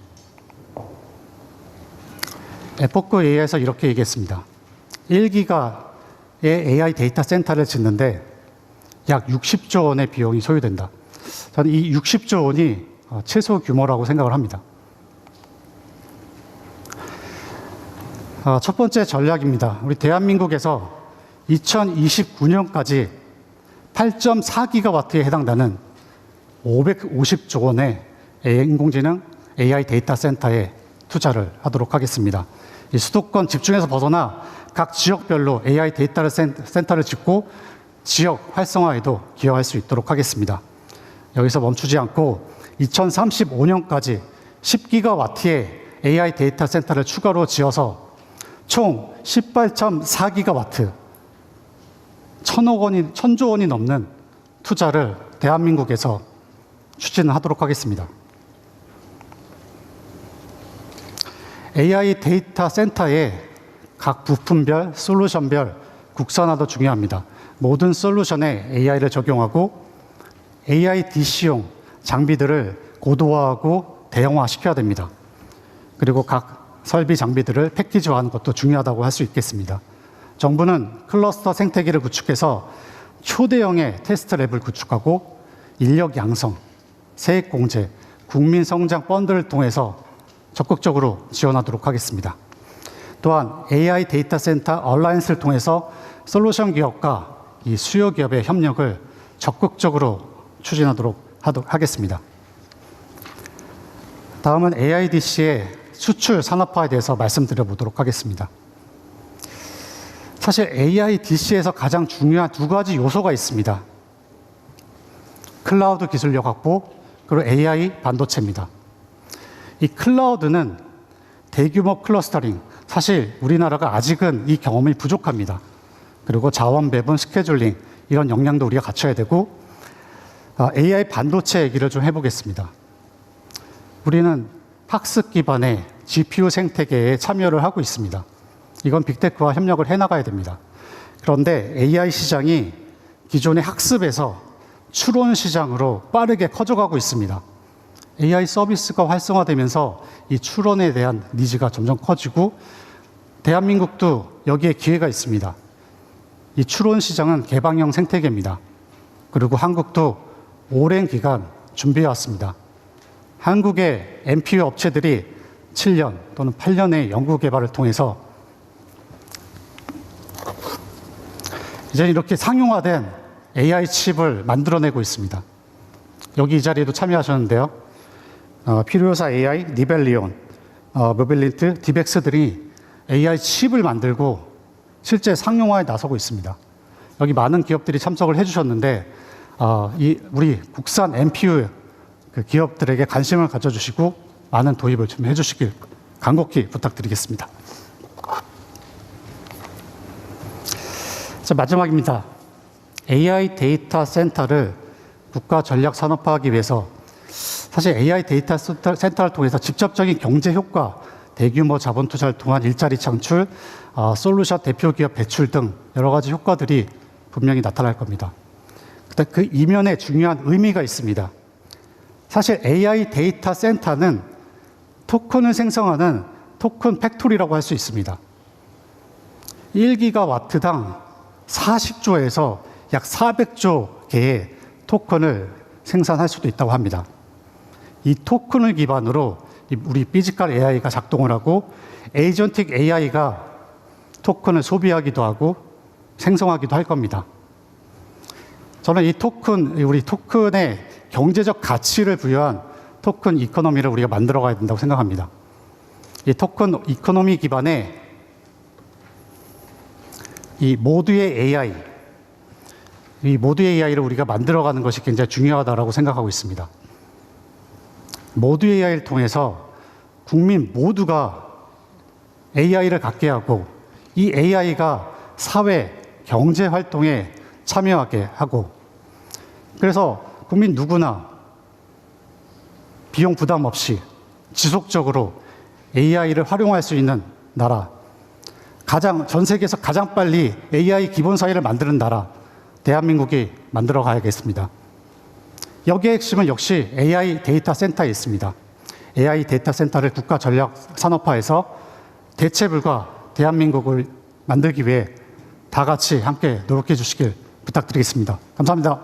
에포크 AI에서 이렇게 얘기했습니다. 1기가의 AI 데이터 센터를 짓는데 약 60조 원의 비용이 소요된다. 저는 이 60조 원이 최소 규모라고 생각을 합니다. 첫 번째 전략입니다. 우리 대한민국에서 2029년까지 8.4기가와트에 해당되는 550조 원의 인공지능 AI 데이터 센터에 투자를 하도록 하겠습니다. 이 수도권 집중에서 벗어나 각 지역별로 AI 데이터 센터를 짓고 지역 활성화에도 기여할 수 있도록 하겠습니다. 여기서 멈추지 않고 2035년까지 10기가와트의 AI 데이터 센터를 추가로 지어서 총 18.4기가와트, 1,000조 원이 넘는 투자를 대한민국에서 추진하도록 하겠습니다. AI 데이터 센터의 각 부품별, 솔루션별 국산화도 중요합니다. 모든 솔루션에 AI를 적용하고 AI DC용 장비들을 고도화하고 대형화시켜야 됩니다. 그리고 각 설비 장비들을 패키지화하는 것도 중요하다고 할 수 있겠습니다. 정부는 클러스터 생태계를 구축해서 초대형의 테스트 랩을 구축하고 인력 양성, 세액 공제, 국민 성장 펀드를 통해서 적극적으로 지원하도록 하겠습니다. 또한 AI 데이터 센터 얼라이언스를 통해서 솔루션 기업과 이 수요 기업의 협력을 적극적으로 추진하도록 하겠습니다. 다음은 AIDC의 수출 산업화에 대해서 말씀드려 보도록 하겠습니다. 사실 AIDC에서 가장 중요한 두 가지 요소가 있습니다. 클라우드 기술력 확보, 그리고 AI 반도체입니다. 이 클라우드는 대규모 클러스터링, 사실 우리나라가 아직은 이 경험이 부족합니다. 그리고 자원 배분, 스케줄링, 이런 역량도 우리가 갖춰야 되고, AI 반도체 얘기를 좀 해보겠습니다. 우리는 학습 기반의 GPU 생태계에 참여를 하고 있습니다. 이건 빅테크와 협력을 해나가야 됩니다. 그런데 AI 시장이 기존의 학습에서 추론 시장으로 빠르게 커져가고 있습니다. AI 서비스가 활성화되면서 이 추론에 대한 니즈가 점점 커지고 대한민국도 여기에 기회가 있습니다. 이 추론 시장은 개방형 생태계입니다. 그리고 한국도 오랜 기간 준비해왔습니다. 한국의 NPU 업체들이 7년 또는 8년의 연구 개발을 통해서 이제 이렇게 상용화된 AI 칩을 만들어내고 있습니다. 여기 이 자리에도 참여하셨는데요. 필요사 AI, 니벨리온, 모빌리트, 디벡스들이 AI 칩을 만들고 실제 상용화에 나서고 있습니다. 여기 많은 기업들이 참석을 해주셨는데 우리 국산 NPU 기업들에게 관심을 가져주시고 많은 도입을 좀 해주시길 간곡히 부탁드리겠습니다. 자, 마지막입니다. AI 데이터 센터를 국가 전략 산업화하기 위해서 사실 AI 데이터 센터를 통해서 직접적인 경제 효과, 대규모 자본 투자를 통한 일자리 창출, 솔루션 대표 기업 배출 등 여러 가지 효과들이 분명히 나타날 겁니다. 그런데 그 이면에 중요한 의미가 있습니다. 사실 AI 데이터 센터는 토큰을 생성하는 토큰 팩토리라고 할 수 있습니다. 1기가와트당 40조에서 약 400조 개의 토큰을 생산할 수도 있다고 합니다. 이 토큰을 기반으로 우리 피지컬 AI가 작동을 하고 에이전틱 AI가 토큰을 소비하기도 하고 생성하기도 할 겁니다. 저는 이 토큰, 우리 토큰의 경제적 가치를 부여한 토큰 이코노미를 우리가 만들어 가야 된다고 생각합니다. 이 토큰 이코노미 기반의 이 모두의 AI, 이 모두의 AI를 우리가 만들어가는 것이 굉장히 중요하다고 생각하고 있습니다. 모두의 AI를 통해서 국민 모두가 AI를 갖게 하고 이 AI가 사회, 경제 활동에 참여하게 하고 그래서 국민 누구나 비용 부담 없이 지속적으로 AI를 활용할 수 있는 나라, 전 세계에서 가장 빨리 AI 기본 사회를 만드는 나라, 대한민국이 만들어 가야겠습니다. 여기의 핵심은 역시 AI 데이터 센터에 있습니다. AI 데이터 센터를 국가 전략 산업화해서 대체불가 대한민국을 만들기 위해 다 같이 함께 노력해 주시길 부탁드리겠습니다. 감사합니다.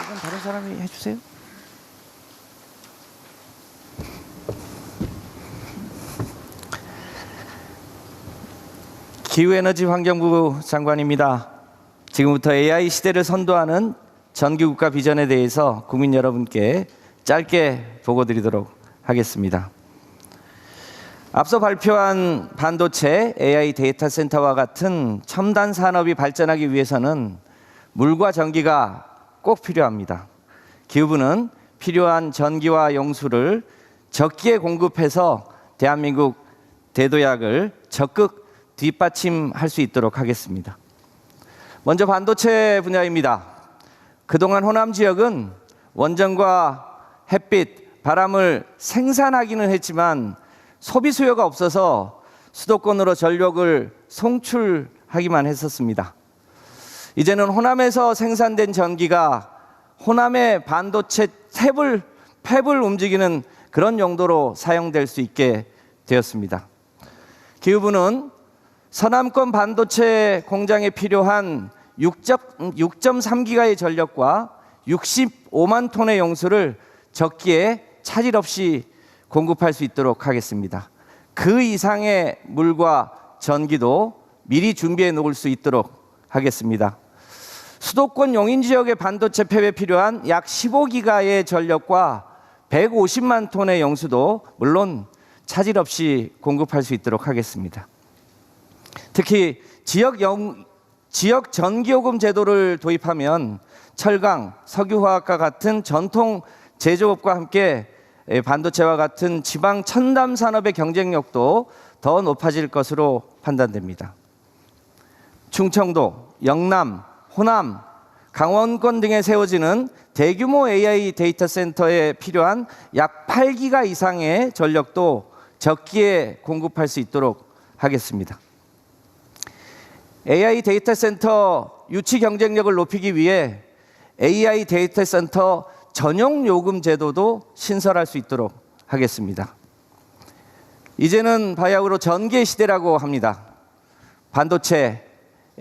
이건 다른 사람이 해주세요. 기후에너지 환경부 장관입니다. 지금부터 AI 시대를 선도하는 전기국가 비전에 대해서 국민 여러분께 짧게 보고드리도록 하겠습니다. 앞서 발표한 반도체, AI 데이터 센터와 같은 첨단 산업이 발전하기 위해서는 물과 전기가 꼭 필요합니다. 기후부는 필요한 전기와 용수를 적기에 공급해서 대한민국 대도약을 적극 뒷받침할 수 있도록 하겠습니다. 먼저 반도체 분야입니다. 그동안 호남 지역은 원전과 햇빛, 바람을 생산하기는 했지만 소비 수요가 없어서 수도권으로 전력을 송출하기만 했었습니다. 이제는 호남에서 생산된 전기가 호남의 반도체 팹을 움직이는 그런 용도로 사용될 수 있게 되었습니다. 기후부는 서남권 반도체 공장에 필요한 6.3기가의 전력과 65만 톤의 용수를 적기에 차질 없이 공급할 수 있도록 하겠습니다. 그 이상의 물과 전기도 미리 준비해 놓을 수 있도록 하겠습니다. 수도권 용인 지역의 반도체 팹에 필요한 약 15기가의 전력과 150만 톤의 용수도 물론 차질 없이 공급할 수 있도록 하겠습니다. 특히 지역 전기요금 제도를 도입하면 철강, 석유화학과 같은 전통 제조업과 함께 반도체와 같은 지방 첨단 산업의 경쟁력도 더 높아질 것으로 판단됩니다. 충청도, 영남, 호남, 강원권 등에 세워지는 대규모 AI 데이터 센터에 필요한 약 8기가 이상의 전력도 적기에 공급할 수 있도록 하겠습니다. AI 데이터 센터 유치 경쟁력을 높이기 위해 AI 데이터 센터 전용 요금 제도도 신설할 수 있도록 하겠습니다. 이제는 바야흐로 전기의 시대라고 합니다. 반도체,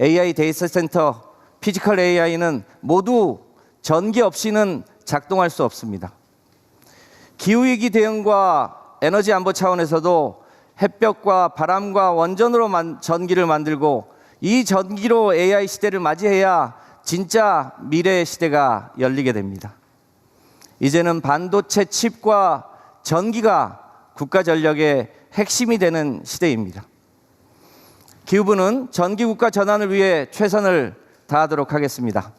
AI 데이터 센터, 피지컬 AI는 모두 전기 없이는 작동할 수 없습니다. 기후위기 대응과 에너지 안보 차원에서도 햇볕과 바람과 원전으로 전기를 만들고 이 전기로 AI 시대를 맞이해야 진짜 미래의 시대가 열리게 됩니다. 이제는 반도체 칩과 전기가 국가 전력의 핵심이 되는 시대입니다. 기후부는 전기국가 전환을 위해 최선을 다하도록 하겠습니다.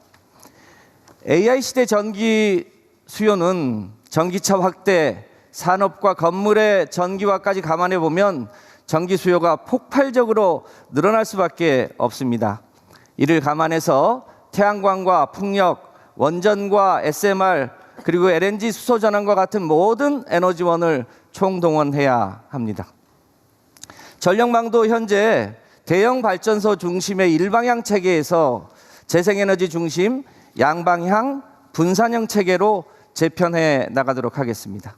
AI 시대 전기 수요는 전기차 확대, 산업과 건물의 전기화까지 감안해 보면 전기 수요가 폭발적으로 늘어날 수밖에 없습니다. 이를 감안해서 태양광과 풍력, 원전과 SMR, 그리고 LNG 수소 전환과 같은 모든 에너지원을 총동원해야 합니다. 전력망도 현재 대형 발전소 중심의 일방향 체계에서 재생에너지 중심 양방향 분산형 체계로 재편해 나가도록 하겠습니다.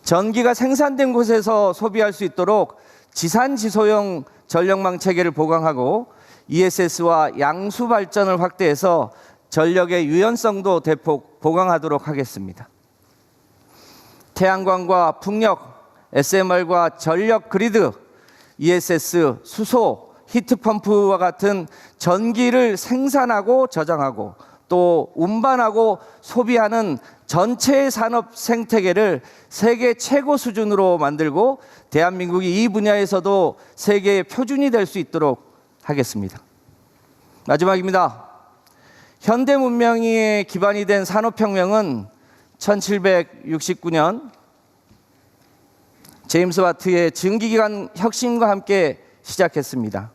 전기가 생산된 곳에서 소비할 수 있도록 지산지소형 전력망 체계를 보강하고 ESS와 양수 발전을 확대해서 전력의 유연성도 대폭 보강하도록 하겠습니다. 태양광과 풍력, SMR과 전력 그리드, ESS, 수소, 히트펌프와 같은 전기를 생산하고 저장하고 또 운반하고 소비하는 전체 산업 생태계를 세계 최고 수준으로 만들고 대한민국이 이 분야에서도 세계의 표준이 될 수 있도록 하겠습니다. 마지막입니다. 현대 문명의 기반이 된 산업혁명은 1769년 제임스 와트의 증기기관 혁신과 함께 시작했습니다.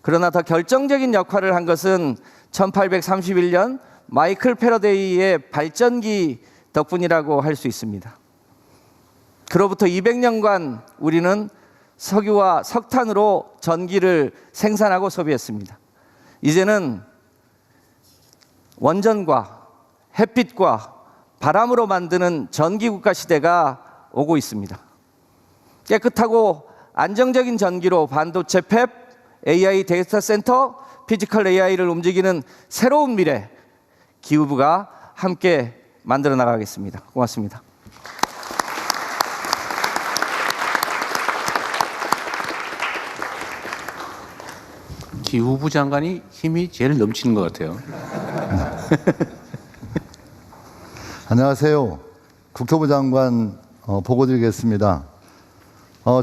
그러나 더 결정적인 역할을 한 것은 1831년 마이클 패러데이의 발전기 덕분이라고 할 수 있습니다. 그로부터 200년간 우리는 석유와 석탄으로 전기를 생산하고 소비했습니다. 이제는 원전과 햇빛과 바람으로 만드는 전기국가 시대가 오고 있습니다. 깨끗하고 안정적인 전기로 반도체 팹, AI 데이터 센터, 피지컬 AI를 움직이는 새로운 미래, 기후부가 함께 만들어 나가겠습니다. 고맙습니다. 기후부 장관이 힘이 제일 넘치는 것 같아요. 안녕하세요. 국토부 장관 보고드리겠습니다.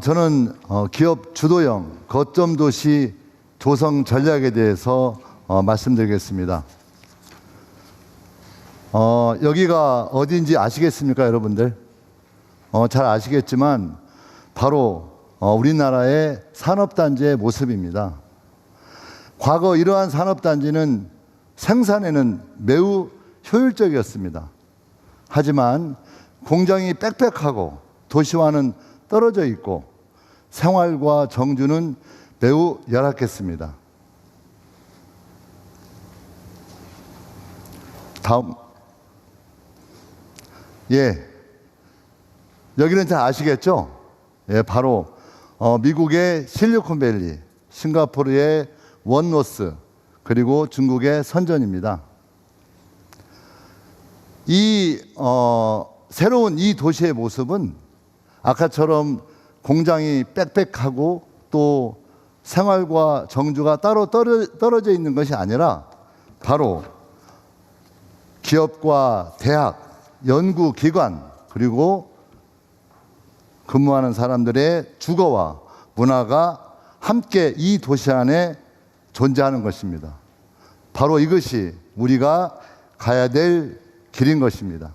저는 기업 주도형 거점 도시 조성 전략에 대해서 말씀드리겠습니다. 여기가 어디인지 아시겠습니까, 여러분들? 잘 아시겠지만 바로 우리나라의 산업단지의 모습입니다. 과거 이러한 산업단지는 생산에는 매우 효율적이었습니다. 하지만 공장이 빽빽하고 도시와는 떨어져 있고 생활과 정주는 매우 열악했습니다. 다음. 여기는 잘 아시겠죠? 바로 미국의 실리콘밸리, 싱가포르의 원노스, 그리고 중국의 선전입니다. 새로운 이 도시의 모습은 아까처럼 공장이 빽빽하고 또 생활과 정주가 따로 떨어져 있는 것이 아니라 바로 기업과 대학, 연구기관, 그리고 근무하는 사람들의 주거와 문화가 함께 이 도시 안에 존재하는 것입니다. 바로 이것이 우리가 가야 될 길인 것입니다.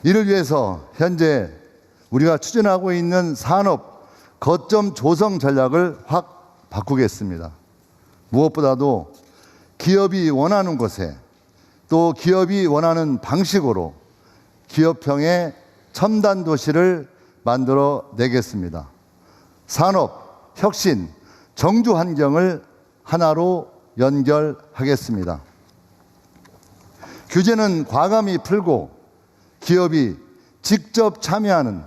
이를 위해서 현재 우리가 추진하고 있는 산업 거점 조성 전략을 확 바꾸겠습니다. 무엇보다도 기업이 원하는 곳에 또 기업이 원하는 방식으로 기업형의 첨단 도시를 만들어 내겠습니다. 산업, 혁신, 정주 환경을 하나로 연결하겠습니다. 규제는 과감히 풀고 기업이 직접 참여하는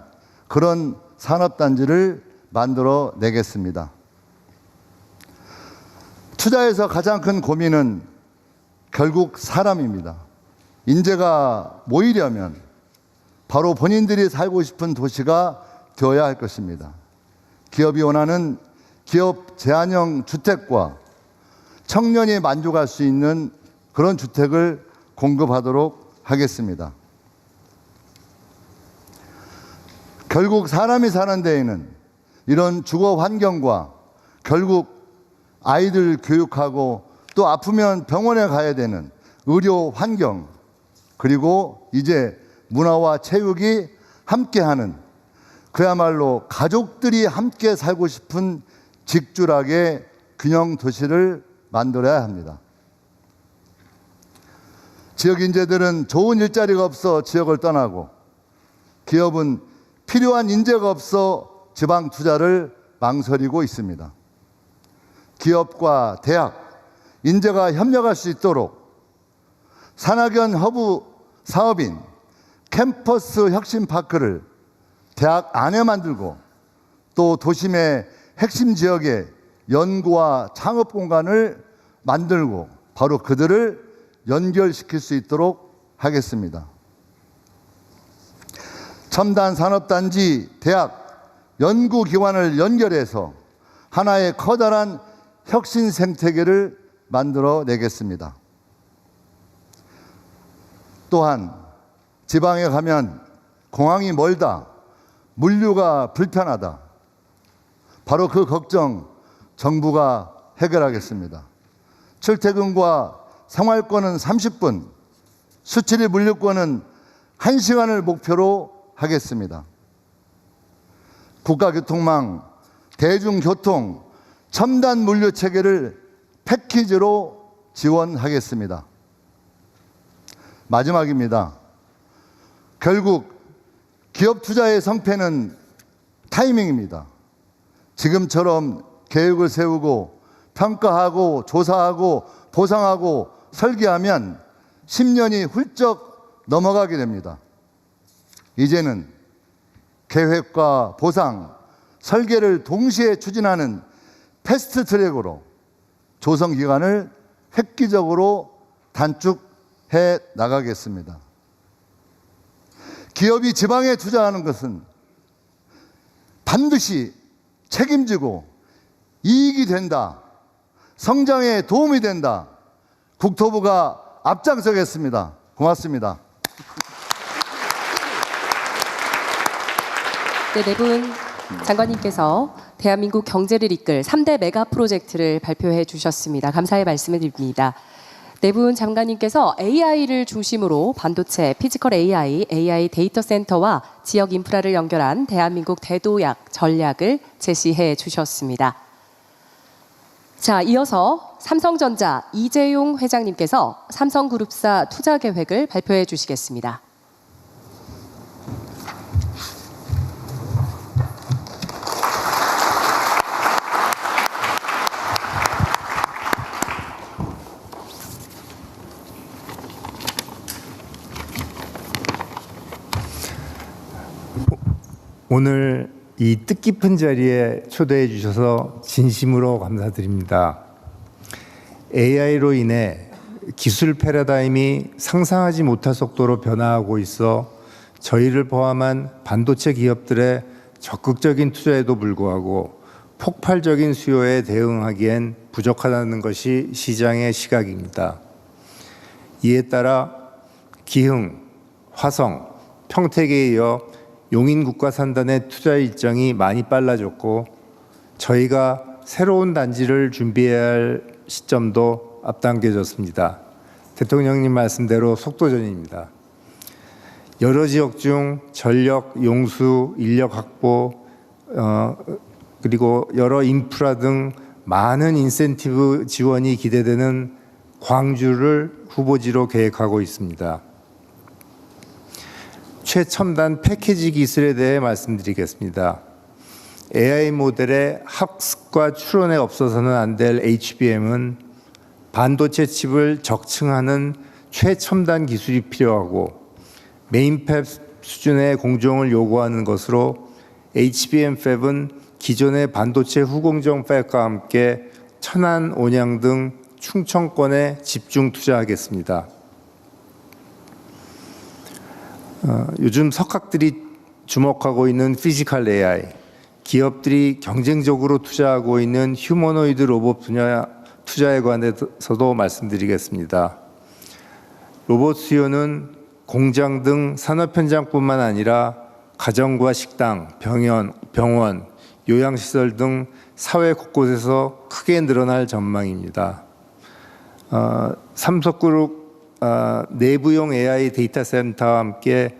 그런 산업단지를 만들어 내겠습니다. 투자에서 가장 큰 고민은 결국 사람입니다. 인재가 모이려면 바로 본인들이 살고 싶은 도시가 되어야 할 것입니다. 기업이 원하는 기업 제한형 주택과 청년이 만족할 수 있는 그런 주택을 공급하도록 하겠습니다. 결국 사람이 사는 데에는 이런 주거 환경과 결국 아이들 교육하고 또 아프면 병원에 가야 되는 의료 환경, 그리고 이제 문화와 체육이 함께하는 그야말로 가족들이 함께 살고 싶은 직줄하게 균형 도시를 만들어야 합니다. 지역 인재들은 좋은 일자리가 없어 지역을 떠나고 기업은 필요한 인재가 없어 지방 투자를 망설이고 있습니다. 기업과 대학, 인재가 협력할 수 있도록 산학연 허브 사업인 캠퍼스 혁신파크를 대학 안에 만들고 또 도심의 핵심 지역에 연구와 창업 공간을 만들고 바로 그들을 연결시킬 수 있도록 하겠습니다. 첨단 산업단지, 대학, 연구기관을 연결해서 하나의 커다란 혁신 생태계를 만들어 내겠습니다. 또한 지방에 가면 공항이 멀다, 물류가 불편하다. 바로 그 걱정 정부가 해결하겠습니다. 출퇴근과 생활권은 30분, 수출입 물류권은 1시간을 목표로 하겠습니다. 국가교통망, 대중교통, 첨단 물류 체계를 패키지로 지원하겠습니다. 마지막입니다. 결국 기업 투자의 성패는 타이밍입니다. 지금처럼 계획을 세우고 평가하고 조사하고 보상하고 설계하면 10년이 훌쩍 넘어가게 됩니다. 이제는 계획과 보상, 설계를 동시에 추진하는 패스트 트랙으로 조성 기간을 획기적으로 단축해 나가겠습니다. 기업이 지방에 투자하는 것은 반드시 책임지고 이익이 된다, 성장에 도움이 된다. 국토부가 앞장서겠습니다. 고맙습니다. 네, 네 분 장관님께서 대한민국 경제를 이끌 3대 메가 프로젝트를 발표해 주셨습니다. 감사의 말씀을 드립니다. 네 분 장관님께서 AI를 중심으로 반도체, 피지컬 AI, AI 데이터 센터와 지역 인프라를 연결한 대한민국 대도약 전략을 제시해 주셨습니다. 자, 이어서 삼성전자 이재용 회장님께서 삼성그룹사 투자 계획을 발표해 주시겠습니다. 오늘 이 뜻깊은 자리에 초대해 주셔서 진심으로 감사드립니다. AI로 인해 기술 패러다임이 상상하지 못할 속도로 변화하고 있어 저희를 포함한 반도체 기업들의 적극적인 투자에도 불구하고 폭발적인 수요에 대응하기엔 부족하다는 것이 시장의 시각입니다. 이에 따라 기흥, 화성, 평택에 이어 용인국가산단의 투자 일정이 많이 빨라졌고 저희가 새로운 단지를 준비해야 할 시점도 앞당겨졌습니다. 대통령님 말씀대로 속도전입니다. 여러 지역 중 전력, 용수, 인력 확보, 그리고 여러 인프라 등 많은 인센티브 지원이 기대되는 광주를 후보지로 계획하고 있습니다. 최첨단 패키지 기술에 대해 말씀드리겠습니다. AI 모델의 학습과 추론에 없어서는 안 될 HBM은 반도체 칩을 적층하는 최첨단 기술이 필요하고 메인팹 수준의 공정을 요구하는 것으로 HBM 팹은 기존의 반도체 후공정 팹과 함께 천안, 온양 등 충청권에 집중 투자하겠습니다. 요즘 석학들이 주목하고 있는 피지컬 AI, 기업들이 경쟁적으로 투자하고 있는 휴머노이드 로봇 분야 투자에 관해서도 말씀드리겠습니다. 로봇 수요는 공장 등 산업 현장뿐만 아니라 가정과 식당, 병원, 요양시설 등 사회 곳곳에서 크게 늘어날 전망입니다. 삼성그룹 내부용 AI 데이터 센터와 함께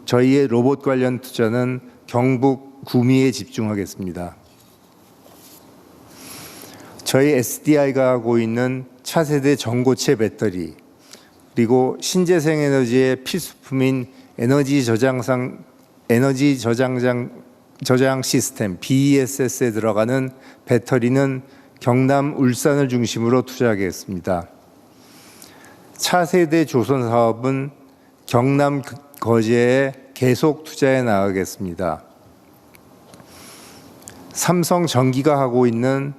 저희의 로봇 관련 투자는 경북 구미에 집중하겠습니다. 저희 SDI가 하고 있는 차세대 전고체 배터리 그리고 신재생 에너지의 필수품인 에너지 저장 시스템 BESS에 들어가는 배터리는 경남, 울산을 중심으로 투자하겠습니다. 차세대 조선 사업은 경남 거제에 계속 투자해 나가겠습니다. 삼성전기가 하고 있는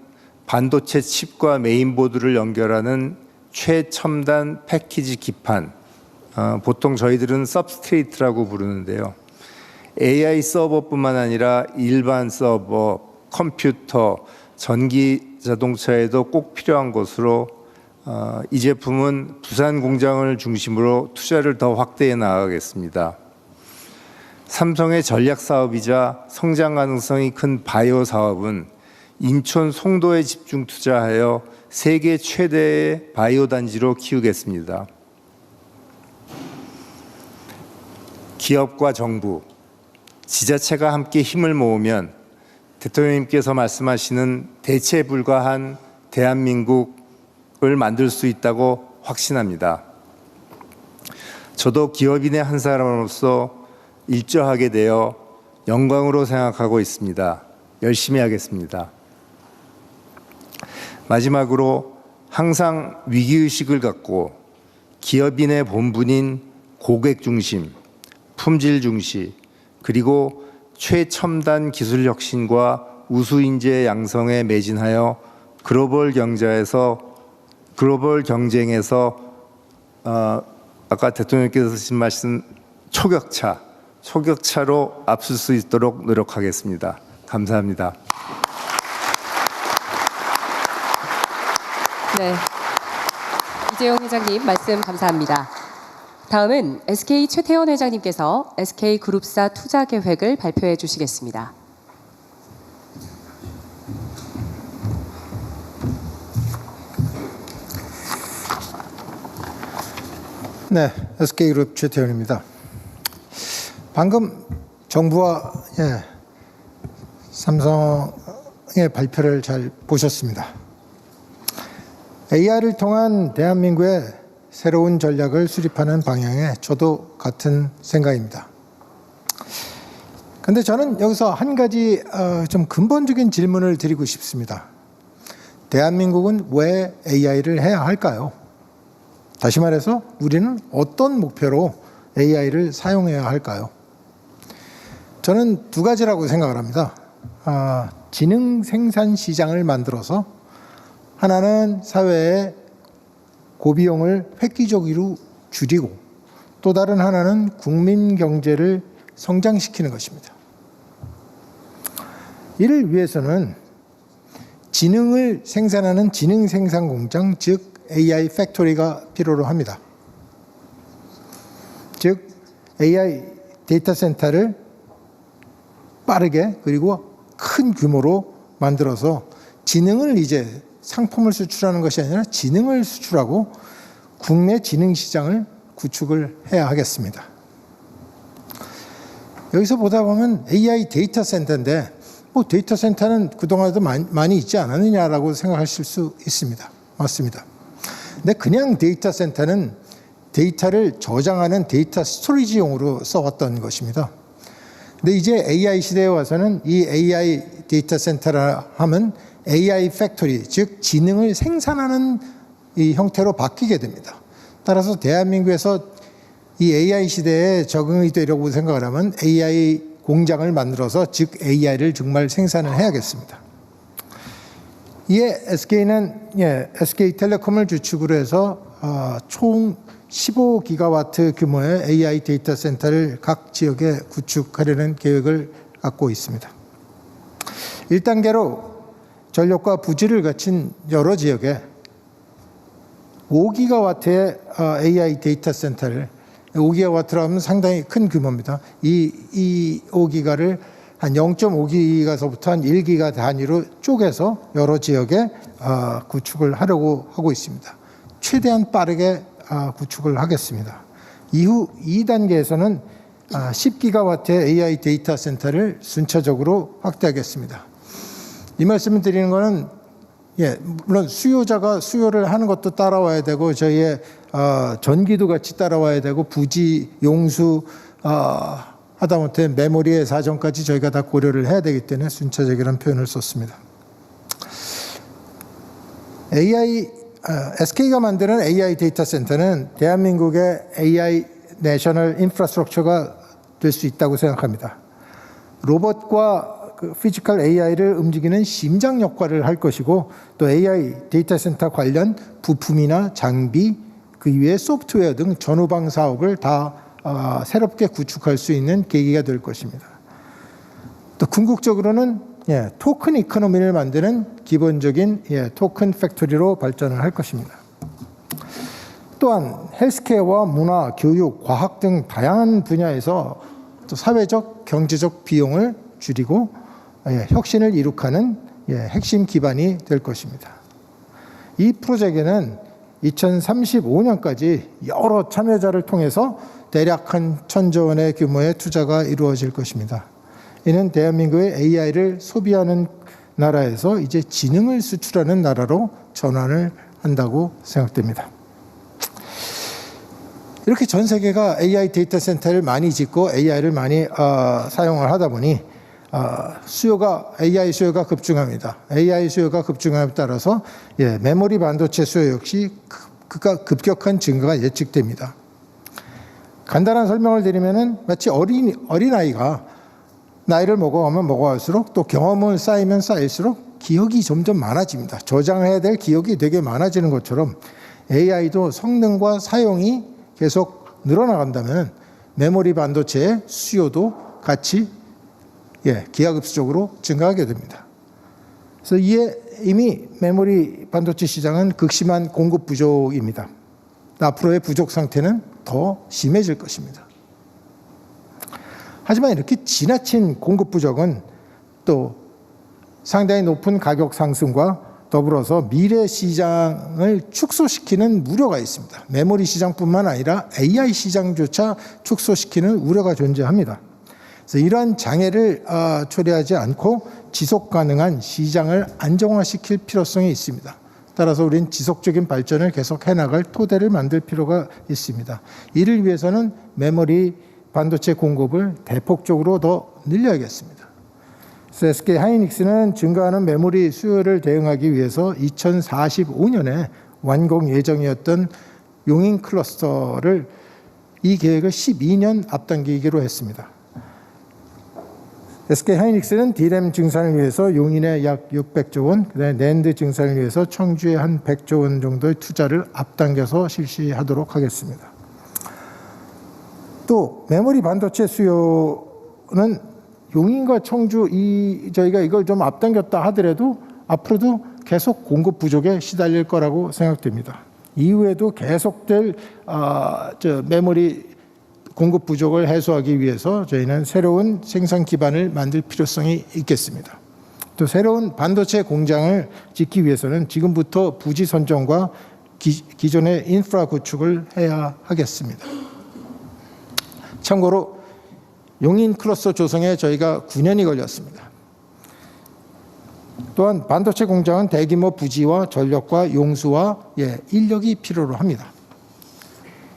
반도체 칩과 메인보드를 연결하는 최첨단 패키지 기판, 보통 저희들은 서브스트레이트라고 부르는데요. AI 서버뿐만 아니라 일반 서버, 컴퓨터, 전기 자동차에도 꼭 필요한 것으로 이 제품은 부산 공장을 중심으로 투자를 더 확대해 나가겠습니다. 삼성의 전략 사업이자 성장 가능성이 큰 바이오 사업은 인천 송도에 집중 투자하여 세계 최대의 바이오 단지로 키우겠습니다. 기업과 정부, 지자체가 함께 힘을 모으면 대통령님께서 말씀하시는 대체 불가한 대한민국을 만들 수 있다고 확신합니다. 저도 기업인의 한 사람으로서 일조하게 되어 영광으로 생각하고 있습니다. 열심히 하겠습니다. 마지막으로 항상 위기의식을 갖고 기업인의 본분인 고객 중심, 품질 중시, 그리고 최첨단 기술 혁신과 우수 인재 양성에 매진하여 글로벌 경쟁에서 아까 대통령께서 하신 말씀 초격차로 앞설 수 있도록 노력하겠습니다. 감사합니다. 네, 이재용 회장님 말씀 감사합니다. 다음은 SK 최태원 회장님께서 SK그룹사 투자 계획을 발표해 주시겠습니다. 네, SK그룹 최태원입니다. 방금 정부와 삼성의 발표를 잘 보셨습니다. AI를 통한 대한민국의 새로운 전략을 수립하는 방향에 저도 같은 생각입니다. 그런데 저는 여기서 한 가지 좀 근본적인 질문을 드리고 싶습니다. 대한민국은 왜 AI를 해야 할까요? 다시 말해서 우리는 어떤 목표로 AI를 사용해야 할까요? 저는 두 가지라고 생각을 합니다. 지능 생산 시장을 만들어서 하나는 사회의 고비용을 획기적으로 줄이고 또 다른 하나는 국민 경제를 성장시키는 것입니다. 이를 위해서는 지능을 생산하는 지능 생산 공장, 즉 AI 팩토리가 필요로 합니다. 즉 AI 데이터 센터를 빠르게 그리고 큰 규모로 만들어서 지능을 이제 상품을 수출하는 것이 아니라 지능을 수출하고 국내 지능 시장을 구축을 해야 하겠습니다. 여기서 보다 보면 AI 데이터 센터인데 데이터 센터는 그동안에도 많이 있지 않았느냐라고 생각하실 수 있습니다. 맞습니다. 근데 그냥 데이터 센터는 데이터를 저장하는 데이터 스토리지용으로 써왔던 것입니다. 근데 이제 AI 시대에 와서는 이 AI 데이터 센터라 하면 AI 팩토리, 즉 지능을 생산하는 이 형태로 바뀌게 됩니다. 따라서 대한민국에서 이 AI 시대에 적응이 되려고 생각을 하면 AI 공장을 만들어서 즉 AI를 정말 생산을 해야겠습니다. 이에 SK는 SK텔레콤을 주축으로 해서 총 15기가와트 규모의 AI 데이터 센터를 각 지역에 구축하려는 계획을 갖고 있습니다. 1단계로 전력과 부지를 갖춘 여러 지역에 5기가와트의 AI 데이터 센터를 5기가와트로 하면 상당히 큰 규모입니다. 이 5기가를 한 0.5기가서부터 한 1기가 단위로 쪼개서 여러 지역에 구축을 하려고 하고 있습니다. 최대한 빠르게 구축을 하겠습니다. 이후 2단계에서는 10기가와트의 AI 데이터 센터를 순차적으로 확대하겠습니다. 이 말씀을 드리는 것은 물론 수요자가 수요를 하는 것도 따라와야 되고 저희의 전기도 같이 따라와야 되고 부지, 용수, 하다못해 메모리의 사정까지 저희가 다 고려를 해야 되기 때문에 순차적이라는 표현을 썼습니다. SK가 만드는 AI 데이터 센터는 대한민국의 AI 내셔널 인프라스트럭처가 될 수 있다고 생각합니다. 로봇과 피지컬 AI를 움직이는 심장 역할을 할 것이고 또 AI 데이터 센터 관련 부품이나 장비, 그 이외에 소프트웨어 등 전후방 사업을 다 새롭게 구축할 수 있는 계기가 될 것입니다. 또 궁극적으로는 토큰 이코노미를 만드는 기본적인 토큰 팩토리로 발전을 할 것입니다. 또한 헬스케어와 문화, 교육, 과학 등 다양한 분야에서 또 사회적, 경제적 비용을 줄이고 혁신을 이룩하는 핵심 기반이 될 것입니다. 이 프로젝트는 2035년까지 여러 참여자를 통해서 대략 한 1,000조 원의 규모의 투자가 이루어질 것입니다. 이는 대한민국의 AI를 소비하는 나라에서 이제 지능을 수출하는 나라로 전환을 한다고 생각됩니다. 이렇게 전 세계가 AI 데이터 센터를 많이 짓고 AI를 많이 사용을 하다 보니 AI 수요가 급증합니다. AI 수요가 급증함에 따라서 메모리 반도체 수요 역시 급격한 증가가 예측됩니다. 간단한 설명을 드리면은 마치 어린아이가 나이를 먹어가면 먹어갈수록 또 경험을 쌓이면 쌓일수록 기억이 점점 많아집니다. 저장해야 될 기억이 되게 많아지는 것처럼 AI도 성능과 사용이 계속 늘어나간다면 메모리 반도체의 수요도 같이 기하급수적으로 증가하게 됩니다. 그래서 이에 이미 메모리 반도체 시장은 극심한 공급 부족입니다. 앞으로의 부족 상태는 더 심해질 것입니다. 하지만 이렇게 지나친 공급 부족은 또 상당히 높은 가격 상승과 더불어서 미래 시장을 축소시키는 우려가 있습니다. 메모리 시장뿐만 아니라 AI 시장조차 축소시키는 우려가 존재합니다. 그래서 이러한 장애를 초래하지 않고 지속 가능한 시장을 안정화시킬 필요성이 있습니다. 따라서 우리는 지속적인 발전을 계속 해나갈 토대를 만들 필요가 있습니다. 이를 위해서는 메모리 반도체 공급을 대폭적으로 더 늘려야겠습니다. 그래서 SK 하이닉스는 증가하는 메모리 수요를 대응하기 위해서 2045년에 완공 예정이었던 용인 클러스터를 이 계획을 12년 앞당기기로 했습니다. SK 하이닉스는 D램 증산을 위해서 용인에 약 600조 원, 그다음에 낸드 증산을 위해서 청주에 한 100조 원 정도의 투자를 앞당겨서 실시하도록 하겠습니다. 또 메모리 반도체 수요는 용인과 청주 저희가 이걸 좀 앞당겼다 하더라도 앞으로도 계속 공급 부족에 시달릴 거라고 생각됩니다. 이후에도 계속될 메모리 공급 부족을 해소하기 위해서 저희는 새로운 생산 기반을 만들 필요성이 있겠습니다. 또 새로운 반도체 공장을 짓기 위해서는 지금부터 부지 선정과 기존의 인프라 구축을 해야 하겠습니다. 참고로 용인 클러스터 조성에 저희가 9년이 걸렸습니다. 또한 반도체 공장은 대규모 부지와 전력과 용수와 인력이 필요로 합니다.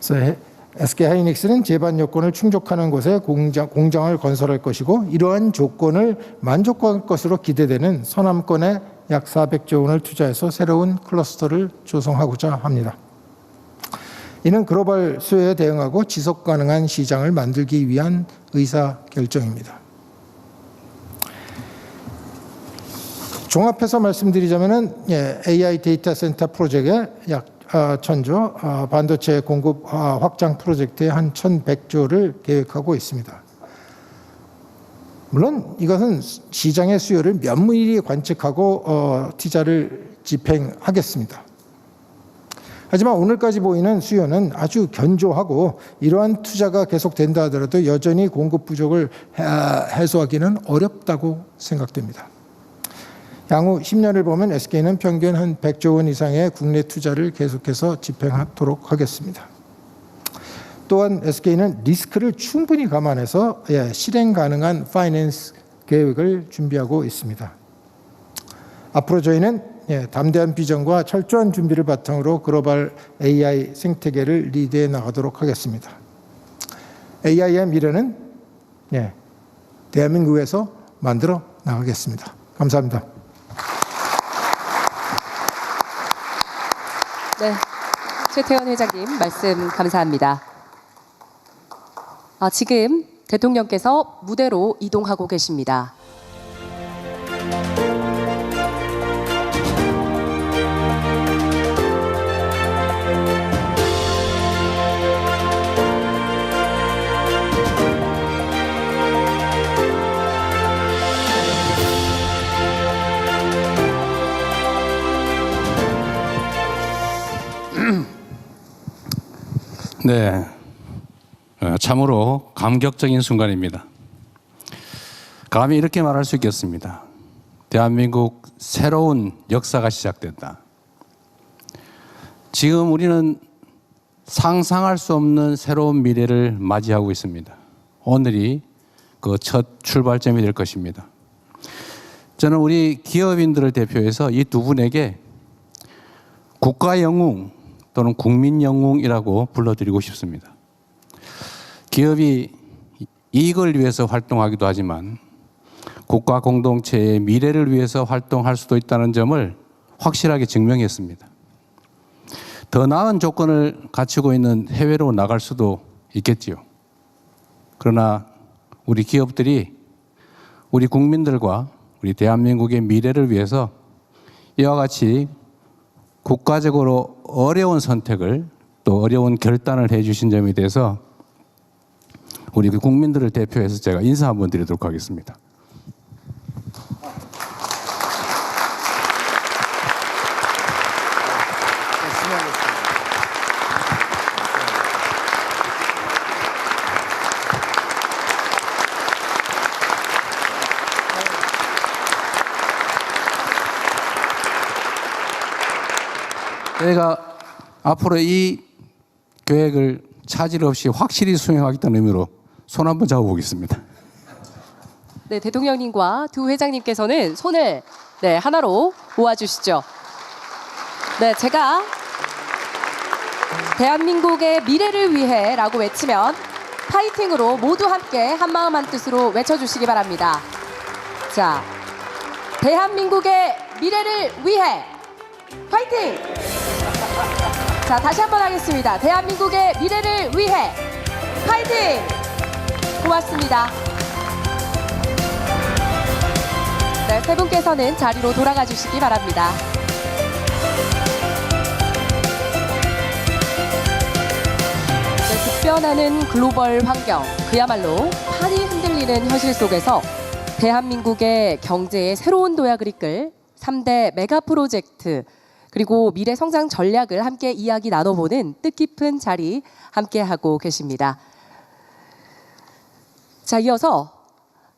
그래서 SK 하이닉스는 제반 요건을 충족하는 곳에 공장을 건설할 것이고 이러한 조건을 만족할 것으로 기대되는 서남권에 약 400조 원을 투자해서 새로운 클러스터를 조성하고자 합니다. 이는 글로벌 수요에 대응하고 지속 가능한 시장을 만들기 위한 의사결정입니다. 종합해서 말씀드리자면 AI 데이터 센터 프로젝트에 약 1,000조, 반도체 공급 확장 프로젝트에 한 1,100조를 계획하고 있습니다. 물론 이것은 시장의 수요를 면밀히 관측하고 투자를 집행하겠습니다. 하지만 오늘까지 보이는 수요는 아주 견조하고 이러한 투자가 계속된다 하더라도 여전히 공급 부족을 해소하기는 어렵다고 생각됩니다. 향후 10년을 보면 SK는 평균 한 100조 원 이상의 국내 투자를 계속해서 집행하도록 하겠습니다. 또한 SK는 리스크를 충분히 감안해서 실행 가능한 파이낸스 계획을 준비하고 있습니다. 앞으로 저희는 담대한 비전과 철저한 준비를 바탕으로 글로벌 AI 생태계를 리드해 나가도록 하겠습니다. AI의 미래는 대한민국에서 만들어 나가겠습니다. 감사합니다. 네, 최태원 회장님 말씀 감사합니다. 지금 대통령께서 무대로 이동하고 계십니다. 네, 참으로 감격적인 순간입니다. 감히 이렇게 말할 수 있겠습니다. 대한민국 새로운 역사가 시작된다. 지금 우리는 상상할 수 없는 새로운 미래를 맞이하고 있습니다. 오늘이 그 첫 출발점이 될 것입니다. 저는 우리 기업인들을 대표해서 이 두 분에게 국가 영웅 또는 국민 영웅이라고 불러드리고 싶습니다. 기업이 이익을 위해서 활동하기도 하지만 국가 공동체의 미래를 위해서 활동할 수도 있다는 점을 확실하게 증명했습니다. 더 나은 조건을 갖추고 있는 해외로 나갈 수도 있겠지요. 그러나 우리 기업들이 우리 국민들과 우리 대한민국의 미래를 위해서 이와 같이 국가적으로 어려운 선택을 또 어려운 결단을 해주신 점에 대해서 우리 국민들을 대표해서 제가 인사 한번 드리도록 하겠습니다. 저희가 앞으로 이 계획을 차질 없이 확실히 수행하겠다는 의미로 손 한번 잡아보겠습니다. 네, 대통령님과 두 회장님께서는 손을 하나로 모아주시죠. 네, 제가 대한민국의 미래를 위해라고 외치면 파이팅으로 모두 함께 한마음 한뜻으로 외쳐주시기 바랍니다. 자, 대한민국의 미래를 위해 파이팅! 자, 다시 한번 하겠습니다. 대한민국의 미래를 위해 파이팅! 고맙습니다. 네, 세 분께서는 자리로 돌아가 주시기 바랍니다. 네, 급변하는 글로벌 환경, 그야말로 판이 흔들리는 현실 속에서 대한민국의 경제의 새로운 도약을 이끌 3대 메가 프로젝트 그리고 미래 성장 전략을 함께 이야기 나눠보는 뜻깊은 자리 함께하고 계십니다. 자, 이어서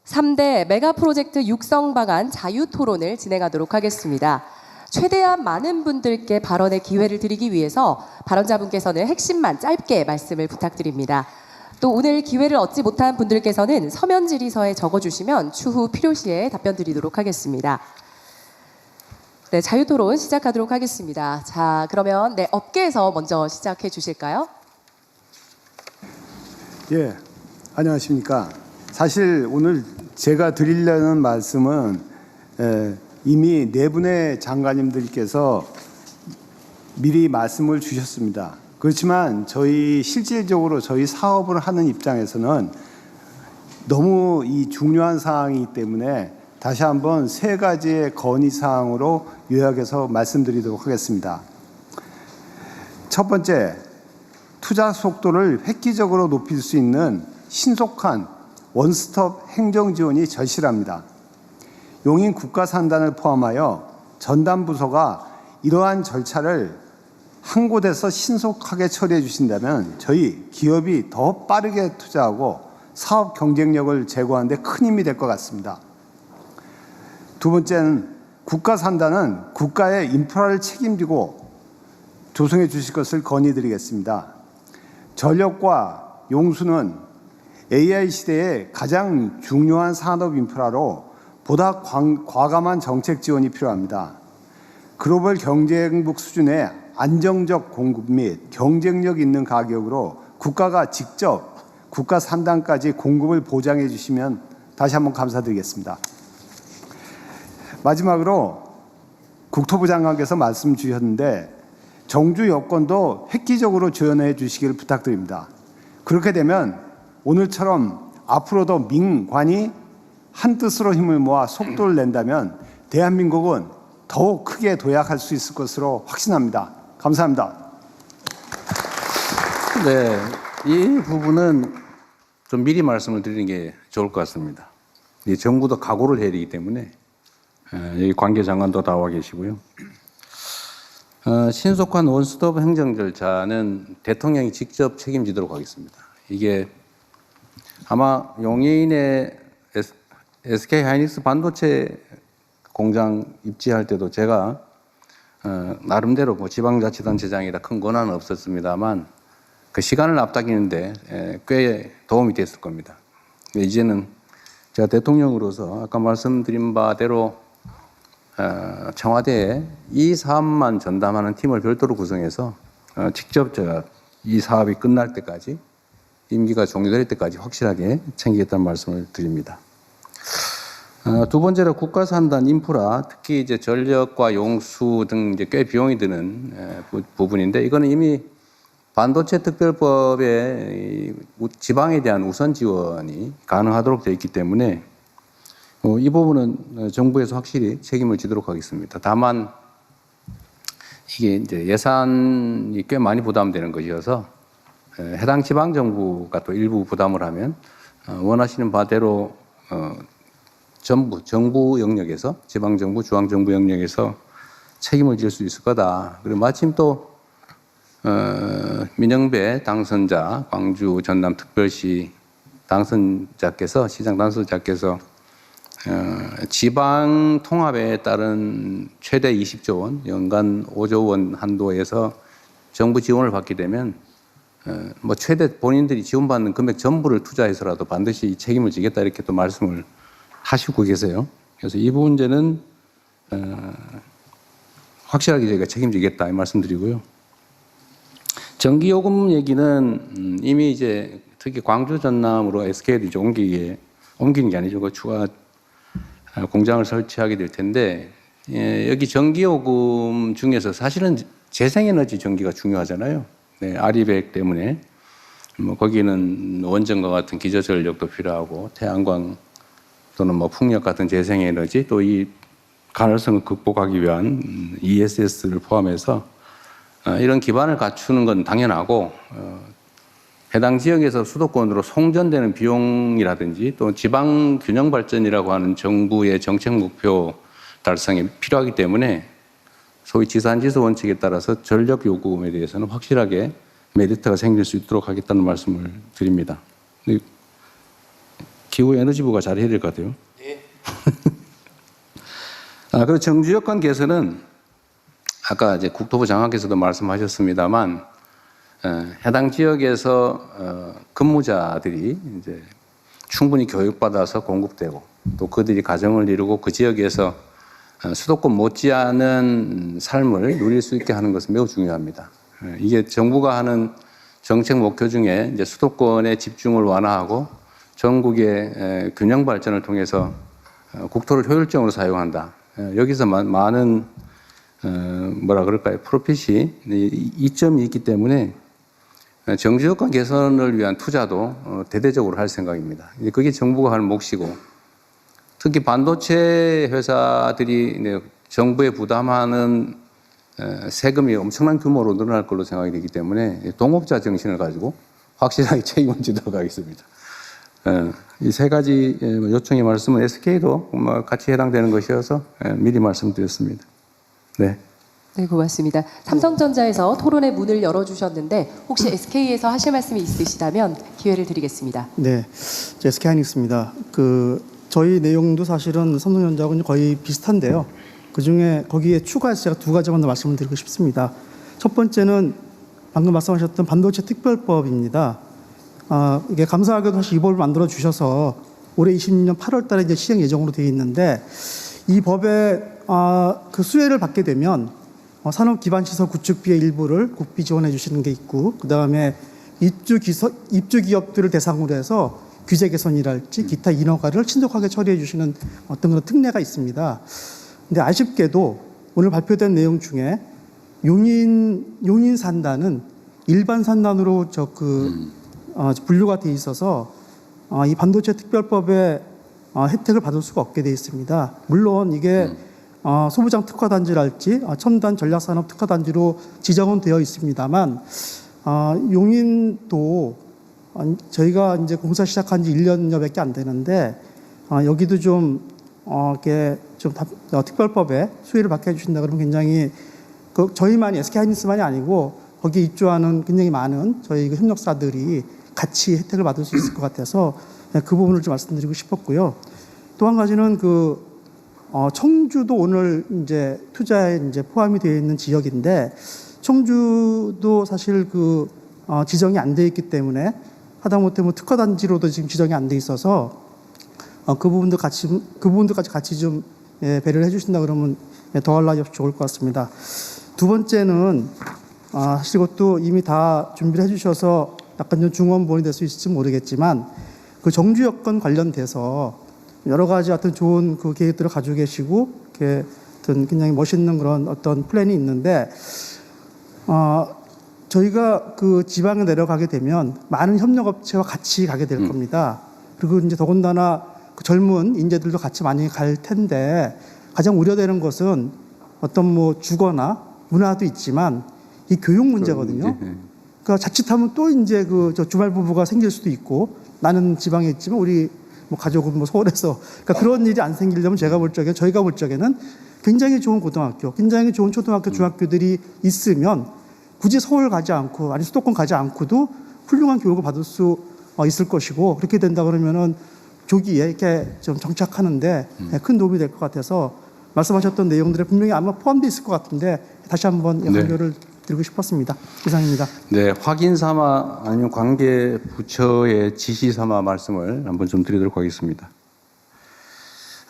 3대 메가 프로젝트 육성 방안 자유 토론을 진행하도록 하겠습니다. 최대한 많은 분들께 발언의 기회를 드리기 위해서 발언자분께서는 핵심만 짧게 말씀을 부탁드립니다. 또 오늘 기회를 얻지 못한 분들께서는 서면 질의서에 적어주시면 추후 필요시에 답변 드리도록 하겠습니다. 네, 자유 토론 시작하도록 하겠습니다. 자, 그러면 네, 업계에서 먼저 시작해 주실까요? 예, 안녕하십니까. 사실 오늘 제가 드리려는 말씀은 이미 네 분의 장관님들께서 미리 말씀을 주셨습니다. 그렇지만 저희 실질적으로 저희 사업을 하는 입장에서는 너무 이 중요한 사항이기 때문에 다시 한번 세 가지의 건의 사항으로 요약해서 말씀드리도록 하겠습니다. 첫 번째, 투자 속도를 획기적으로 높일 수 있는 신속한 원스톱 행정 지원이 절실합니다. 용인 국가산단을 포함하여 전담 부서가 이러한 절차를 한 곳에서 신속하게 처리해 주신다면 저희 기업이 더 빠르게 투자하고 사업 경쟁력을 제고하는 데 큰 힘이 될 것 같습니다. 두 번째는 국가산단은 국가의 인프라를 책임지고 조성해 주실 것을 건의드리겠습니다. 전력과 용수는 AI 시대의 가장 중요한 산업 인프라로 보다 과감한 정책 지원이 필요합니다. 글로벌 경쟁국 수준의 안정적 공급 및 경쟁력 있는 가격으로 국가가 직접 국가 산단까지 공급을 보장해 주시면 다시 한번 감사드리겠습니다. 마지막으로 국토부 장관께서 말씀 주셨는데 정주 여건도 획기적으로 지원해 주시기를 부탁드립니다. 그렇게 되면 오늘처럼 앞으로도 민관이 한뜻으로 힘을 모아 속도를 낸다면 대한민국은 더욱 크게 도약할 수 있을 것으로 확신합니다. 감사합니다. 네, 이 부분은 좀 미리 말씀을 드리는 게 좋을 것 같습니다. 이 정부도 각오를 해야 되기 때문에 여기 관계 장관도 나와 계시고요. 신속한 원스톱 행정 절차는 대통령이 직접 책임지도록 하겠습니다. 이게 아마 용인의 SK 하이닉스 반도체 공장 입지할 때도 제가 나름대로 뭐 지방자치단체장이라 큰 권한은 없었습니다만 그 시간을 앞당기는데 꽤 도움이 됐을 겁니다. 이제는 제가 대통령으로서 아까 말씀드린 바대로 청와대에 이 사업만 전담하는 팀을 별도로 구성해서 직접 제가 이 사업이 끝날 때까지 임기가 종료될 때까지 확실하게 챙기겠다는 말씀을 드립니다. 두 번째로 국가산단 인프라, 특히 이제 전력과 용수 등 이제 꽤 비용이 드는 부분인데 이거는 이미 반도체 특별법에 지방에 대한 우선 지원이 가능하도록 되어 있기 때문에 이 부분은 정부에서 확실히 책임을 지도록 하겠습니다. 다만 이게 이제 예산이 꽤 많이 부담되는 것이어서 해당 지방 정부가 또 일부 부담을 하면 원하시는 바대로 정부 영역에서 지방 정부, 중앙 정부 영역에서 책임을 질 수 있을 거다. 그리고 마침 또 민영배 당선자, 광주 전남 특별시 당선자께서 시장 당선자께서 지방 통합에 따른 최대 20조 원, 연간 5조 원 한도에서 정부 지원을 받게 되면 뭐 최대 본인들이 지원받는 금액 전부를 투자해서라도 반드시 책임을 지겠다 이렇게 또 말씀을 하시고 계세요. 그래서 이 문제는 확실하게 저희가 책임지겠다 이 말씀드리고요. 전기요금 얘기는 이미 이제 특히 광주 전남으로 SK도 이제 옮기는 게 아니죠. 그 추가 공장을 설치하게 될 텐데, 여기 전기요금 중에서 사실은 재생에너지 전기가 중요하잖아요. 네, 아리백 때문에 뭐 거기는 원전과 같은 기저전력도 필요하고 태양광 또는 뭐 풍력 같은 재생에너지 또 이 가능성을 극복하기 위한 ESS를 포함해서 이런 기반을 갖추는 건 당연하고 해당 지역에서 수도권으로 송전되는 비용이라든지 또 지방 균형 발전이라고 하는 정부의 정책 목표 달성이 필요하기 때문에 소위 지산지수 원칙에 따라서 전력 요금에 대해서는 확실하게 메리트가 생길 수 있도록 하겠다는 말씀을 드립니다. 기후에너지부가 잘해야 될 것 같아요. 네. 그리고 정주 여건 개선은 아까 이제 국토부 장관께서도 말씀하셨습니다만 해당 지역에서 근무자들이 이제 충분히 교육받아서 공급되고 또 그들이 가정을 이루고 그 지역에서 수도권 못지않은 삶을 누릴 수 있게 하는 것은 매우 중요합니다. 이게 정부가 하는 정책 목표 중에 이제 수도권의 집중을 완화하고 전국의 균형 발전을 통해서 국토를 효율적으로 사용한다. 여기서 많은 뭐라 그럴까요? 프로핏이 이점이 있기 때문에 정주 여건 개선을 위한 투자도 대대적으로 할 생각입니다. 그게 정부가 할 몫이고 특히 반도체 회사들이 정부에 부담하는 세금이 엄청난 규모로 늘어날 걸로 생각이 되기 때문에 동업자 정신을 가지고 확실하게 책임을 지도록 하겠습니다. 이 세 가지 요청의 말씀은 SK도 같이 해당되는 것이어서 미리 말씀드렸습니다. 네. 네, 고맙습니다. 삼성전자에서 토론의 문을 열어주셨는데 혹시 SK에서 하실 말씀이 있으시다면 기회를 드리겠습니다. 네, SK하이닉스입니다. 저희 내용도 사실은 삼성전자하고는 거의 비슷한데요. 그중에 거기에 추가해서 제가 두 가지만 더 말씀을 드리고 싶습니다. 첫 번째는 방금 말씀하셨던 반도체 특별법입니다. 이게 감사하게도 사실 이 법을 만들어 주셔서 올해 2020년 8월 달에 이제 시행 예정으로 되어 있는데 이 법에 그 수혜를 받게 되면 산업 기반 시설 구축비의 일부를 국비 지원해 주시는 게 있고 그다음에 입주 기업들을 대상으로 해서 규제 개선이랄지 기타 인허가를 신속하게 처리해 주시는 어떤 그런 특례가 있습니다. 근데 아쉽게도 오늘 발표된 내용 중에 용인 산단은 일반 산단으로 분류가 돼 있어서 이 반도체 특별법의 혜택을 받을 수가 없게 돼 있습니다. 물론 이게 소부장 특화단지랄지 첨단 전략산업 특화단지로 지정은 되어 있습니다만 용인도 저희가 이제 공사 시작한 지 1년여밖에 안 되는데 여기도 이렇게 특별법에 수혜를 받게 해주신다 그러면 굉장히 저희만이 SK하이닉스만이 아니고 거기에 입주하는 굉장히 많은 저희 협력사들이 같이 혜택을 받을 수 있을 것 같아서 그 부분을 좀 말씀드리고 싶었고요. 또 한 가지는 청주도 오늘 이제 투자에 이제 포함이 되어 있는 지역인데 청주도 사실 지정이 안 돼 있기 때문에 하다못해 특화단지로도 지금 지정이 안 돼 있어서 그 부분들까지 같이 좀 배려를 해주신다 그러면 더할 나위 없이 좋을 것 같습니다. 두 번째는 사실 이것도 이미 다 준비를 해주셔서 약간 좀 중원본이 될 수 있을지 모르겠지만 그 정주 여건 관련돼서 여러 가지 어떤 좋은 계획들을 가지고 계시고 어떤 굉장히 멋있는 그런 어떤 플랜이 있는데 저희가 지방에 내려가게 되면 많은 협력업체와 같이 가게 될 겁니다. 그리고 이제 더군다나 젊은 인재들도 같이 많이 갈 텐데 가장 우려되는 것은 어떤 주거나 문화도 있지만 이 교육 문제거든요. 그러니까 자칫하면 또 이제 주말 부부가 생길 수도 있고 나는 지방에 있지만 우리 가족은 서울에서 그러니까 그런 일이 안 생기려면 저희가 볼 적에는 굉장히 좋은 고등학교, 굉장히 좋은 초등학교, 중학교들이 있으면 굳이 서울 가지 않고 아니 수도권 가지 않고도 훌륭한 교육을 받을 수 있을 것이고 그렇게 된다 그러면은 조기에 이렇게 좀 정착하는데 큰 도움이 될 것 같아서 말씀하셨던 내용들에 분명히 아마 포함되어 있을 것 같은데 다시 한번 강조를 드리고 싶었습니다. 이상입니다. 네, 확인 삼아 아니면 관계 부처의 지시 삼아 말씀을 한번 좀 드리도록 하겠습니다.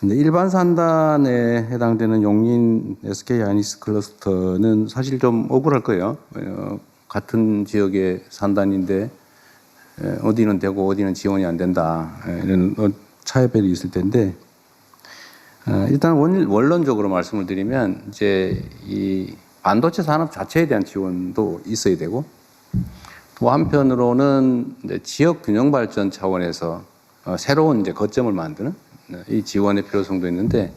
근데 일반 산단에 해당되는 용인 SK 하이닉스 클러스터는 사실 좀 억울할 거예요. 같은 지역의 산단인데 어디는 되고 어디는 지원이 안 된다, 이런 차이별이 있을 텐데, 일단 원론적으로 말씀을 드리면 이제 이 반도체 산업 자체에 대한 지원도 있어야 되고, 또 한편으로는 이제 지역 균형 발전 차원에서 새로운 이제 거점을 만드는 이 지원의 필요성도 있는데,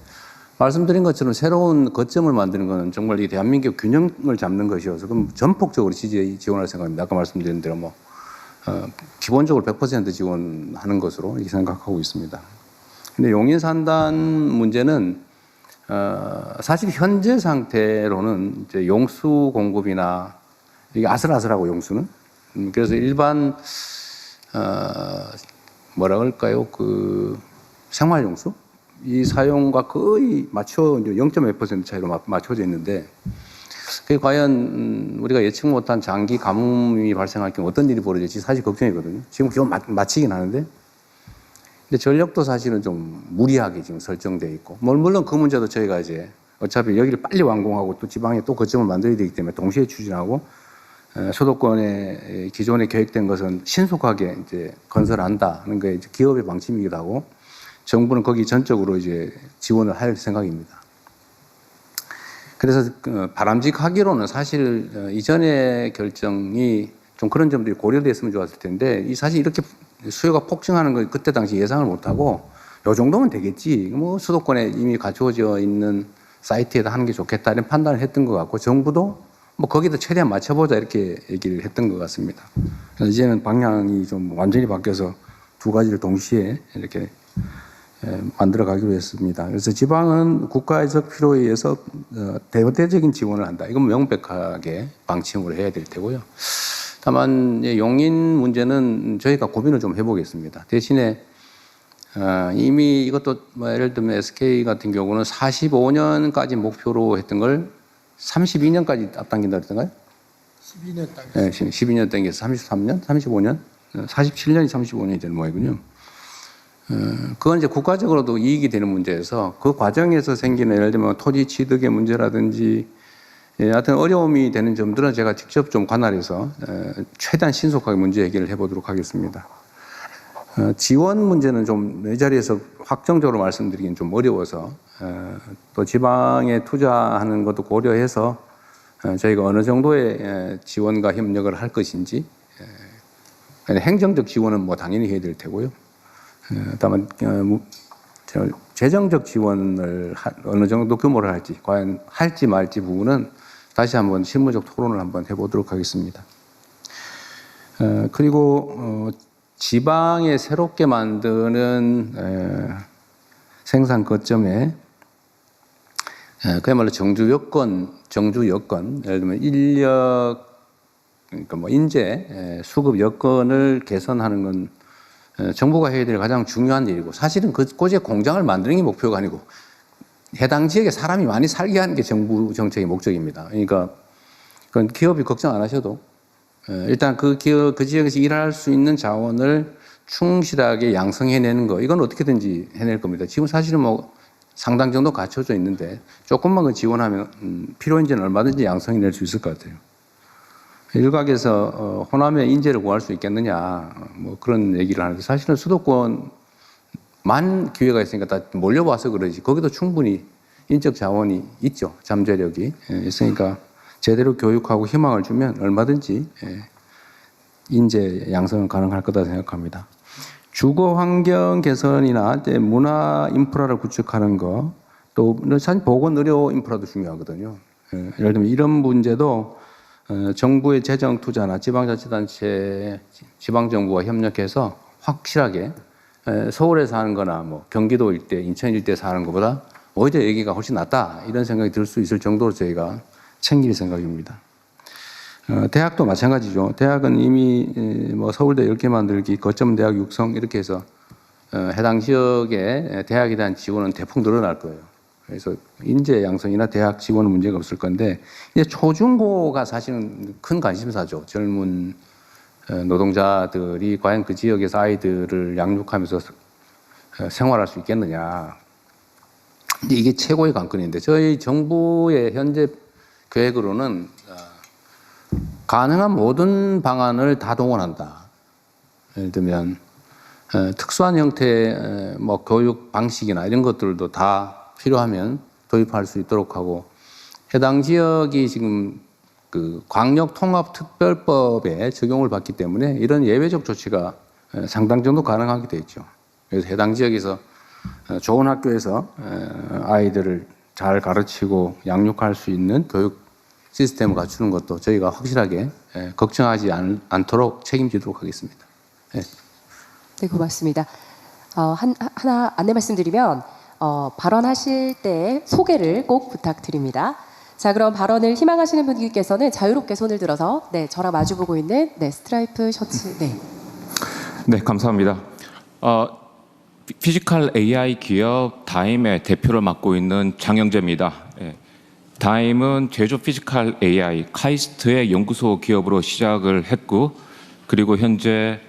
말씀드린 것처럼 새로운 거점을 만드는 것은 정말 이 대한민국 균형을 잡는 것이어서 그럼 전폭적으로 지원할 생각입니다. 아까 말씀드린 대로 뭐 기본적으로 100% 지원하는 것으로 이렇게 생각하고 있습니다. 근데 용인 산단 문제는 사실 현재 상태로는 이제 용수 공급이나 이게 아슬아슬하고 용수는 그래서 일반 뭐라 그럴까요? 그 생활용수 이 사용과 거의 맞춰 0.몇% 차이로 맞춰져 있는데, 그게 과연 우리가 예측 못한 장기 가뭄이 발생할 경우 어떤 일이 벌어질지 사실 걱정이거든요. 지금 기온 맞추긴 하는데, 근데 전력도 사실은 좀 무리하게 지금 설정되어 있고, 물론 그 문제도 저희가 이제 어차피 여기를 빨리 완공하고 또 지방에 또 거점을 만들어야 되기 때문에 동시에 추진하고, 수도권에 기존에 계획된 것은 신속하게 이제 건설한다는 게 이제 기업의 방침이기도 하고, 정부는 거기 전적으로 이제 지원을 할 생각입니다. 그래서 바람직하기로는 사실 이전의 결정이 좀 그런 점들이 고려됐으면 좋았을 텐데, 이 사실 이렇게 수요가 폭증하는 걸 그때 당시 예상을 못하고 요 정도면 되겠지, 뭐 수도권에 이미 갖추어져 있는 사이트에다 하는 게 좋겠다 이런 판단을 했던 것 같고, 정부도 뭐 거기다 최대한 맞춰보자 이렇게 얘기를 했던 것 같습니다. 그래서 이제는 방향이 좀 완전히 바뀌어서 두 가지를 동시에 이렇게 만들어 가기로 했습니다. 그래서 지방은 국가적 필요에 의해서 대대적인 지원을 한다. 이건 명백하게 방침으로 해야 될 테고요. 다만 용인 문제는 저희가 고민을 좀 해보겠습니다. 대신에 이미 이것도 뭐 예를 들면 SK 같은 경우는 45년까지 목표로 했던 걸 32년까지 앞당긴다 그랬던가요? 12년 당겼어요. 네, 12년 당겨서 33년, 35년, 47년이 35년이 되는 모양이군요. 그건 이제 국가적으로도 이익이 되는 문제여서 그 과정에서 생기는 예를 들면 토지 취득의 문제라든지 하여튼 어려움이 되는 점들은 제가 직접 좀 관할해서 최대한 신속하게 문제 해결을 해보도록 하겠습니다. 지원 문제는 좀 이 자리에서 확정적으로 말씀드리기는 좀 어려워서 또 지방에 투자하는 것도 고려해서 저희가 어느 정도의 지원과 협력을 할 것인지, 행정적 지원은 뭐 당연히 해야 될 테고요. 다만 재정적 지원을 어느 정도 규모를 할지, 과연 할지 말지 부분은 다시 한번 실무적 토론을 한번 해보도록 하겠습니다. 그리고 지방에 새롭게 만드는 생산 거점에 그야말로 정주 여건, 예를 들면 인력, 그러니까 뭐 인재, 수급 여건을 개선하는 건 정부가 해야 될 가장 중요한 일이고, 사실은 그곳에 공장을 만드는 게 목표가 아니고 해당 지역에 사람이 많이 살게 하는 게 정부 정책의 목적입니다. 그러니까 그건 기업이 걱정 안 하셔도 일단 그 지역에서 일할 수 있는 자원을 충실하게 양성해내는 거, 이건 어떻게든지 해낼 겁니다. 지금 사실은 뭐 상당 정도 갖춰져 있는데 조금만 지원하면 필요인지는 얼마든지 양성해낼 수 있을 것 같아요. 일각에서 호남에 인재를 구할 수 있겠느냐 뭐 그런 얘기를 하는데, 사실은 수도권만 기회가 있으니까 다 몰려와서 그러지 거기도 충분히 인적 자원이 있죠. 잠재력이 있으니까 제대로 교육하고 희망을 주면 얼마든지 인재 양성은 가능할 거다 생각합니다. 주거 환경 개선이나 문화 인프라를 구축하는 거, 또 사실 보건 의료 인프라도 중요하거든요. 예를 들면 이런 문제도 정부의 재정 투자나 지방자치단체, 지방정부와 협력해서 확실하게 서울에서 하는 거나 뭐 경기도 일대, 인천 일대에서 하는 것보다 오히려 얘기가 훨씬 낫다 이런 생각이 들 수 있을 정도로 저희가 챙길 생각입니다. 대학도 마찬가지죠. 대학은 이미 뭐 서울대 10개 만들기, 거점 대학 육성 이렇게 해서 해당 지역에 대학에 대한 지원은 대폭 늘어날 거예요. 그래서 인재 양성이나 대학 지원은 문제가 없을 건데, 이제 초중고가 사실은 큰 관심사죠. 젊은 노동자들이 과연 그 지역에서 아이들을 양육하면서 생활할 수 있겠느냐. 근데 이게 최고의 관건인데 저희 정부의 현재 계획으로는 가능한 모든 방안을 다 동원한다. 예를 들면 특수한 형태의 뭐 교육 방식이나 이런 것들도 다 필요하면 도입할 수 있도록 하고 해당 지역이 지금 그 광역통합특별법에 적용을 받기 때문에 이런 예외적 조치가 상당 정도 가능하게 돼 있죠. 그래서 해당 지역에서 좋은 학교에서 아이들을 잘 가르치고 양육할 수 있는 교육 시스템을 갖추는 것도 저희가 확실하게 걱정하지 않도록 책임지도록 하겠습니다. 네, 네, 고맙습니다. 하나 안내 말씀드리면 발언하실 때 소개를 꼭 부탁드립니다. 자, 그럼 발언을 희망하시는 분께서는 자유롭게 손을 들어서 네, 저랑 마주보고 있는 네, 스트라이프 셔츠 네. 네, 감사합니다. 피지컬 AI 기업 다임의 대표를 맡고 있는 장영재입니다. 예. 다임은 제조 피지컬 AI 카이스트의 연구소 기업으로 시작을 했고, 그리고 현재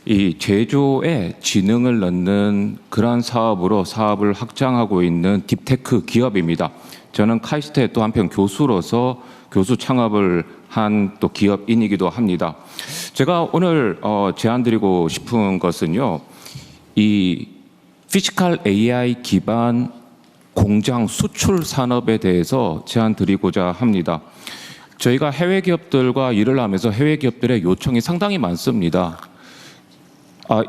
이 제조에 지능을 넣는 그러한 사업으로 사업을 확장하고 있는 딥테크 기업입니다. 저는 카이스트의 또 한편 교수로서 교수 창업을 한 또 기업인이기도 합니다. 제가 오늘 제안드리고 싶은 것은요, 이 피지컬 AI 기반 공장 수출 산업에 대해서 제안드리고자 합니다. 저희가 해외 기업들과 일을 하면서 해외 기업들의 요청이 상당히 많습니다.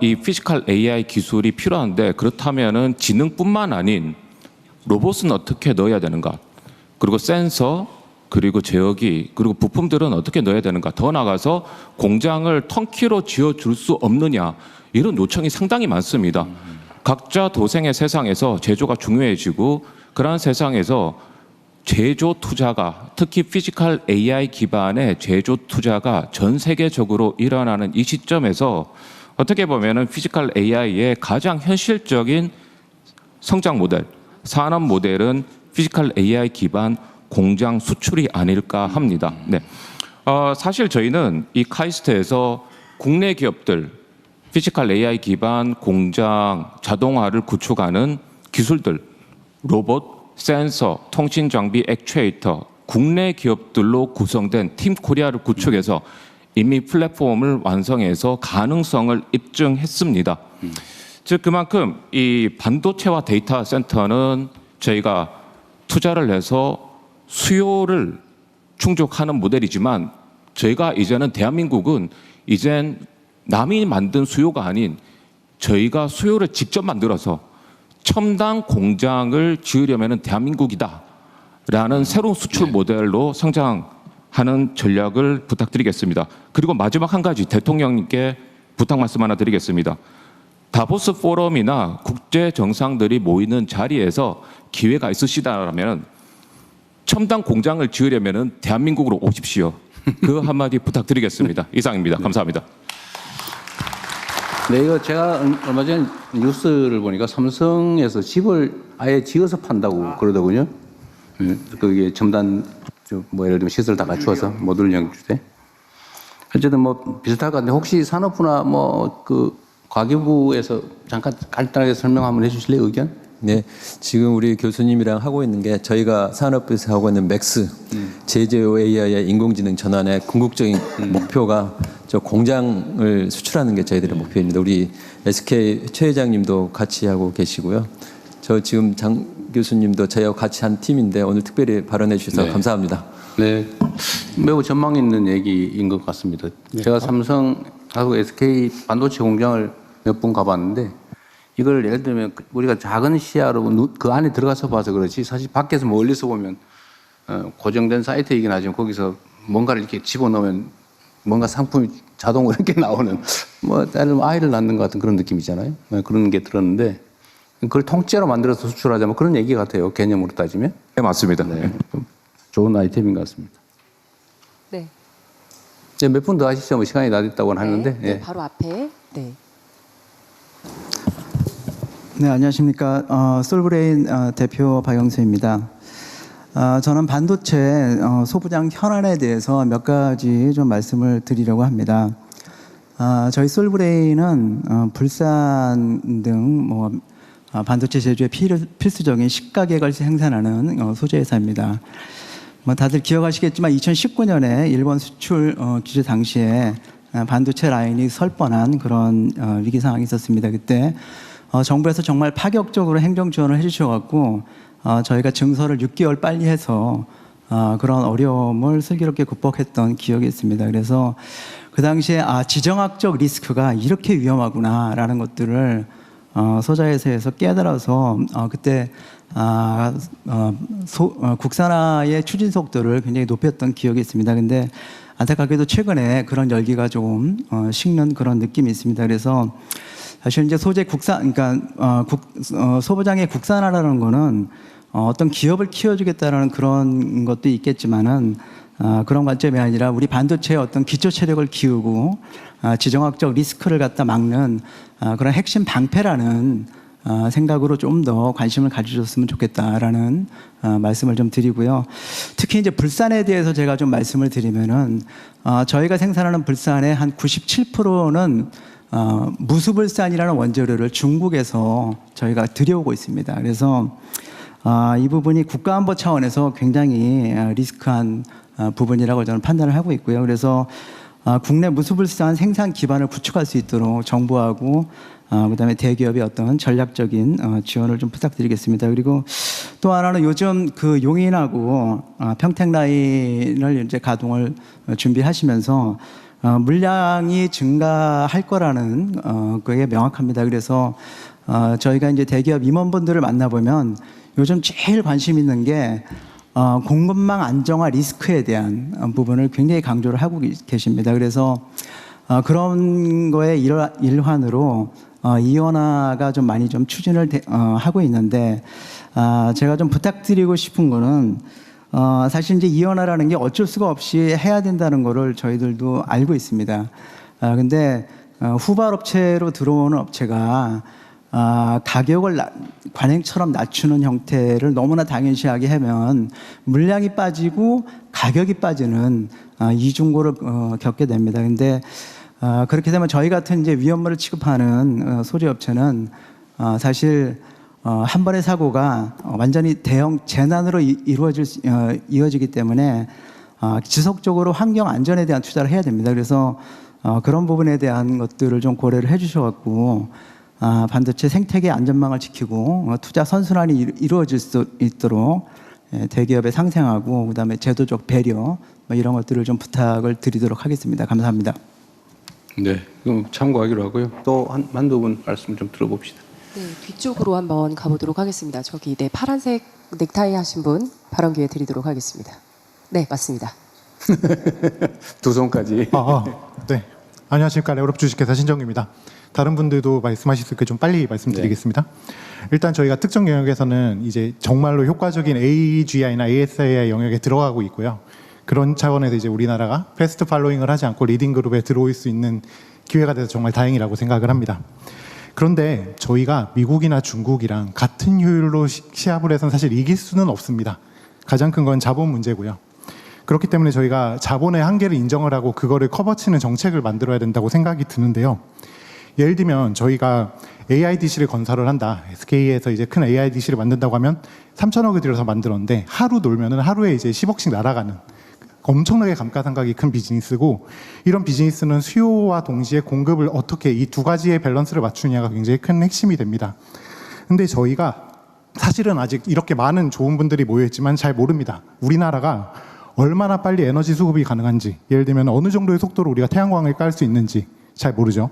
이 피지컬 AI 기술이 필요한데 그렇다면은 지능뿐만 아닌 로봇은 어떻게 넣어야 되는가? 그리고 센서, 그리고 제어기, 그리고 부품들은 어떻게 넣어야 되는가? 더 나아가서 공장을 턴키로 지어줄 수 없느냐? 이런 요청이 상당히 많습니다. 각자 도생의 세상에서 제조가 중요해지고 그러한 세상에서 제조 투자가 특히 피지컬 AI 기반의 제조 투자가 전 세계적으로 일어나는 이 시점에서 어떻게 보면은 피지컬 AI의 가장 현실적인 성장 모델, 산업 모델은 피지컬 AI 기반 공장 수출이 아닐까 합니다. 네. 사실 저희는 이 카이스트에서 국내 기업들 피지컬 AI 기반 공장 자동화를 구축하는 기술들, 로봇, 센서, 통신 장비, 액추에이터, 국내 기업들로 구성된 팀 코리아를 구축해서 이미 플랫폼을 완성해서 가능성을 입증했습니다. 즉 그만큼 이 반도체와 데이터 센터는 저희가 투자를 해서 수요를 충족하는 모델이지만 저희가 이제는 대한민국은 이젠 남이 만든 수요가 아닌 저희가 수요를 직접 만들어서 첨단 공장을 지으려면 대한민국이다라는 새로운 수출 모델로 성장하는 전략을 부탁드리겠습니다. 그리고 마지막 한 가지 대통령님께 부탁 말씀 하나 드리겠습니다. 다보스 포럼이나 국제 정상들이 모이는 자리에서 기회가 있으시다라면 첨단 공장을 지으려면 대한민국으로 오십시오. 그 한마디 부탁드리겠습니다. 이상입니다. 감사합니다. 네, 이거 제가 얼마 전에 뉴스를 보니까 삼성에서 집을 아예 지어서 판다고 그러더군요. 그게 첨단 뭐 예를 들면 시설 다 갖추어서 모듈형 주택. 어쨌든 뭐 비슷할 것 같은데 혹시 산업부나 뭐 그 과기부에서 잠깐 간단하게 설명 한번 해주실래요, 의견? 네, 지금 우리 교수님이랑 하고 있는 게 저희가 산업부에서 하고 있는 맥스 제조 AI의 인공지능 전환의 궁극적인 목표가 저 공장을 수출하는 게 저희들의 목표입니다. 우리 SK 최 회장님도 같이 하고 계시고요. 저 지금 장 교수님도 저희하고 같이 한 팀인데 오늘 특별히 발언해 주셔서 감사합니다. 네, 매우 전망 있는 얘기인 것 같습니다. 제가 삼성하고 SK 반도체 공장을 몇 번 가봤는데 이걸 예를 들면 우리가 작은 시야로 그 안에 들어가서 봐서 그렇지 사실 밖에서 멀리서 보면 고정된 사이트이긴 하지만 거기서 뭔가를 이렇게 집어넣으면 뭔가 상품이 자동으로 이렇게 나오는 뭐 아이를 낳는 것 같은 그런 느낌이잖아요. 그런 게 들었는데 그걸 통째로 만들어서 수출하자면 그런 얘기 같아요. 개념으로 따지면. 네, 맞습니다. 네, 좋은 아이템인 것 같습니다. 네. 몇 분 더 하시죠. 뭐 시간이 다 됐다고 하는데. 네, 바로 앞에. 네. 네, 안녕하십니까. 솔브레인 대표 박영수입니다. 저는 반도체 소부장 현안에 대해서 몇 가지 좀 말씀을 드리려고 합니다. 저희 솔브레인은 불산 등 뭐 반도체 제조에 필수적인 시가계획을 생산하는 소재 회사입니다. 뭐 다들 기억하시겠지만 2019년에 일본 수출 규제 당시에 반도체 라인이 설 뻔한 그런 위기 상황이 있었습니다. 그때 정부에서 정말 파격적으로 행정 지원을 해주셔갖고 저희가 증설을 6개월 빨리 해서 그런 어려움을 슬기롭게 극복했던 기억이 있습니다. 그래서 그 당시에 지정학적 리스크가 이렇게 위험하구나라는 것들을 소자회사에서 깨달아서 그때 국산화의 추진 속도를 굉장히 높였던 기억이 있습니다. 근데 안타깝게도 최근에 그런 열기가 조금 식는 그런 느낌이 있습니다. 그래서 사실 이제 소재 국산, 그러니까 소부장의 국산화라는 거는 어떤 기업을 키워주겠다라는 그런 것도 있겠지만은 그런 관점이 아니라 우리 반도체의 어떤 기초 체력을 키우고 지정학적 리스크를 갖다 막는 그런 핵심 방패라는 생각으로 좀 더 관심을 가져줬으면 좋겠다라는 말씀을 좀 드리고요. 특히 이제 불산에 대해서 제가 좀 말씀을 드리면은 저희가 생산하는 불산의 한 97%는 무수불산이라는 원재료를 중국에서 저희가 들여오고 있습니다. 그래서 이 부분이 국가안보 차원에서 굉장히 리스크한 부분이라고 저는 판단을 하고 있고요. 그래서 국내 무수불산 생산 기반을 구축할 수 있도록 정부하고 그다음에 대기업의 어떤 전략적인 지원을 좀 부탁드리겠습니다. 그리고 또 하나는 요즘 그 용인하고 평택 라인을 이제 가동을 준비하시면서 물량이 증가할 거라는 그게 명확합니다. 그래서 저희가 이제 대기업 임원분들을 만나보면 요즘 제일 관심 있는 게 공급망 안정화 리스크에 대한 부분을 굉장히 강조를 하고 계십니다. 그래서 그런 거의 일환으로 이원화가 좀 많이 좀 추진을 하고 있는데 제가 좀 부탁드리고 싶은 거는 사실 이제 이원화라는 게 어쩔 수가 없이 해야 된다는 거를 저희들도 알고 있습니다. 근데 후발업체로 들어오는 업체가 가격을 관행처럼 낮추는 형태를 너무나 당연시하게 하면 물량이 빠지고 가격이 빠지는 이중고를 겪게 됩니다. 근데 그렇게 되면 저희 같은 이제 위험물을 취급하는 소재업체는 사실 한 번의 사고가 완전히 대형 재난으로 이어지기 때문에 지속적으로 환경 안전에 대한 투자를 해야 됩니다. 그래서 그런 부분에 대한 것들을 좀 고려를 해주셔갖고 반도체 생태계 안전망을 지키고 투자 선순환이 이루어질 수 있도록 대기업에 상생하고 그다음에 제도적 배려 뭐 이런 것들을 좀 부탁을 드리도록 하겠습니다. 감사합니다. 네, 그럼 참고하기로 하고요. 또 한두 분 말씀 좀 들어봅시다. 네, 뒤쪽으로 한번 가보도록 하겠습니다. 저기 네, 파란색 넥타이 하신 분 발언 기회 드리도록 하겠습니다. 네, 맞습니다. 두 손까지. 네. 안녕하십니까. 레오롭 주식회사 신정규입니다. 다른 분들도 말씀하실 수 있게 좀 빨리 말씀드리겠습니다. 일단 저희가 특정 영역에서는 이제 정말로 효과적인 AGI나 ASAI 영역에 들어가고 있고요. 그런 차원에서 이제 우리나라가 패스트 팔로잉을 하지 않고 리딩 그룹에 들어올 수 있는 기회가 돼서 정말 다행이라고 생각을 합니다. 그런데 저희가 미국이나 중국이랑 같은 효율로 시합을 해서는 사실 이길 수는 없습니다. 가장 큰 건 자본 문제고요. 그렇기 때문에 저희가 자본의 한계를 인정을 하고 그거를 커버치는 정책을 만들어야 된다고 생각이 드는데요. 예를 들면 저희가 AIDC를 건설을 한다. SK에서 이제 큰 AIDC를 만든다고 하면 3천억을 들여서 만들었는데 하루 놀면은 하루에 이제 10억씩 날아가는 엄청나게 감가상각이 큰 비즈니스고, 이런 비즈니스는 수요와 동시에 공급을 어떻게 이 두 가지의 밸런스를 맞추냐가 굉장히 큰 핵심이 됩니다. 근데 저희가 사실은 아직 이렇게 많은 좋은 분들이 모여있지만 잘 모릅니다. 우리나라가 얼마나 빨리 에너지 수급이 가능한지, 예를 들면 어느 정도의 속도로 우리가 태양광을 깔 수 있는지 잘 모르죠.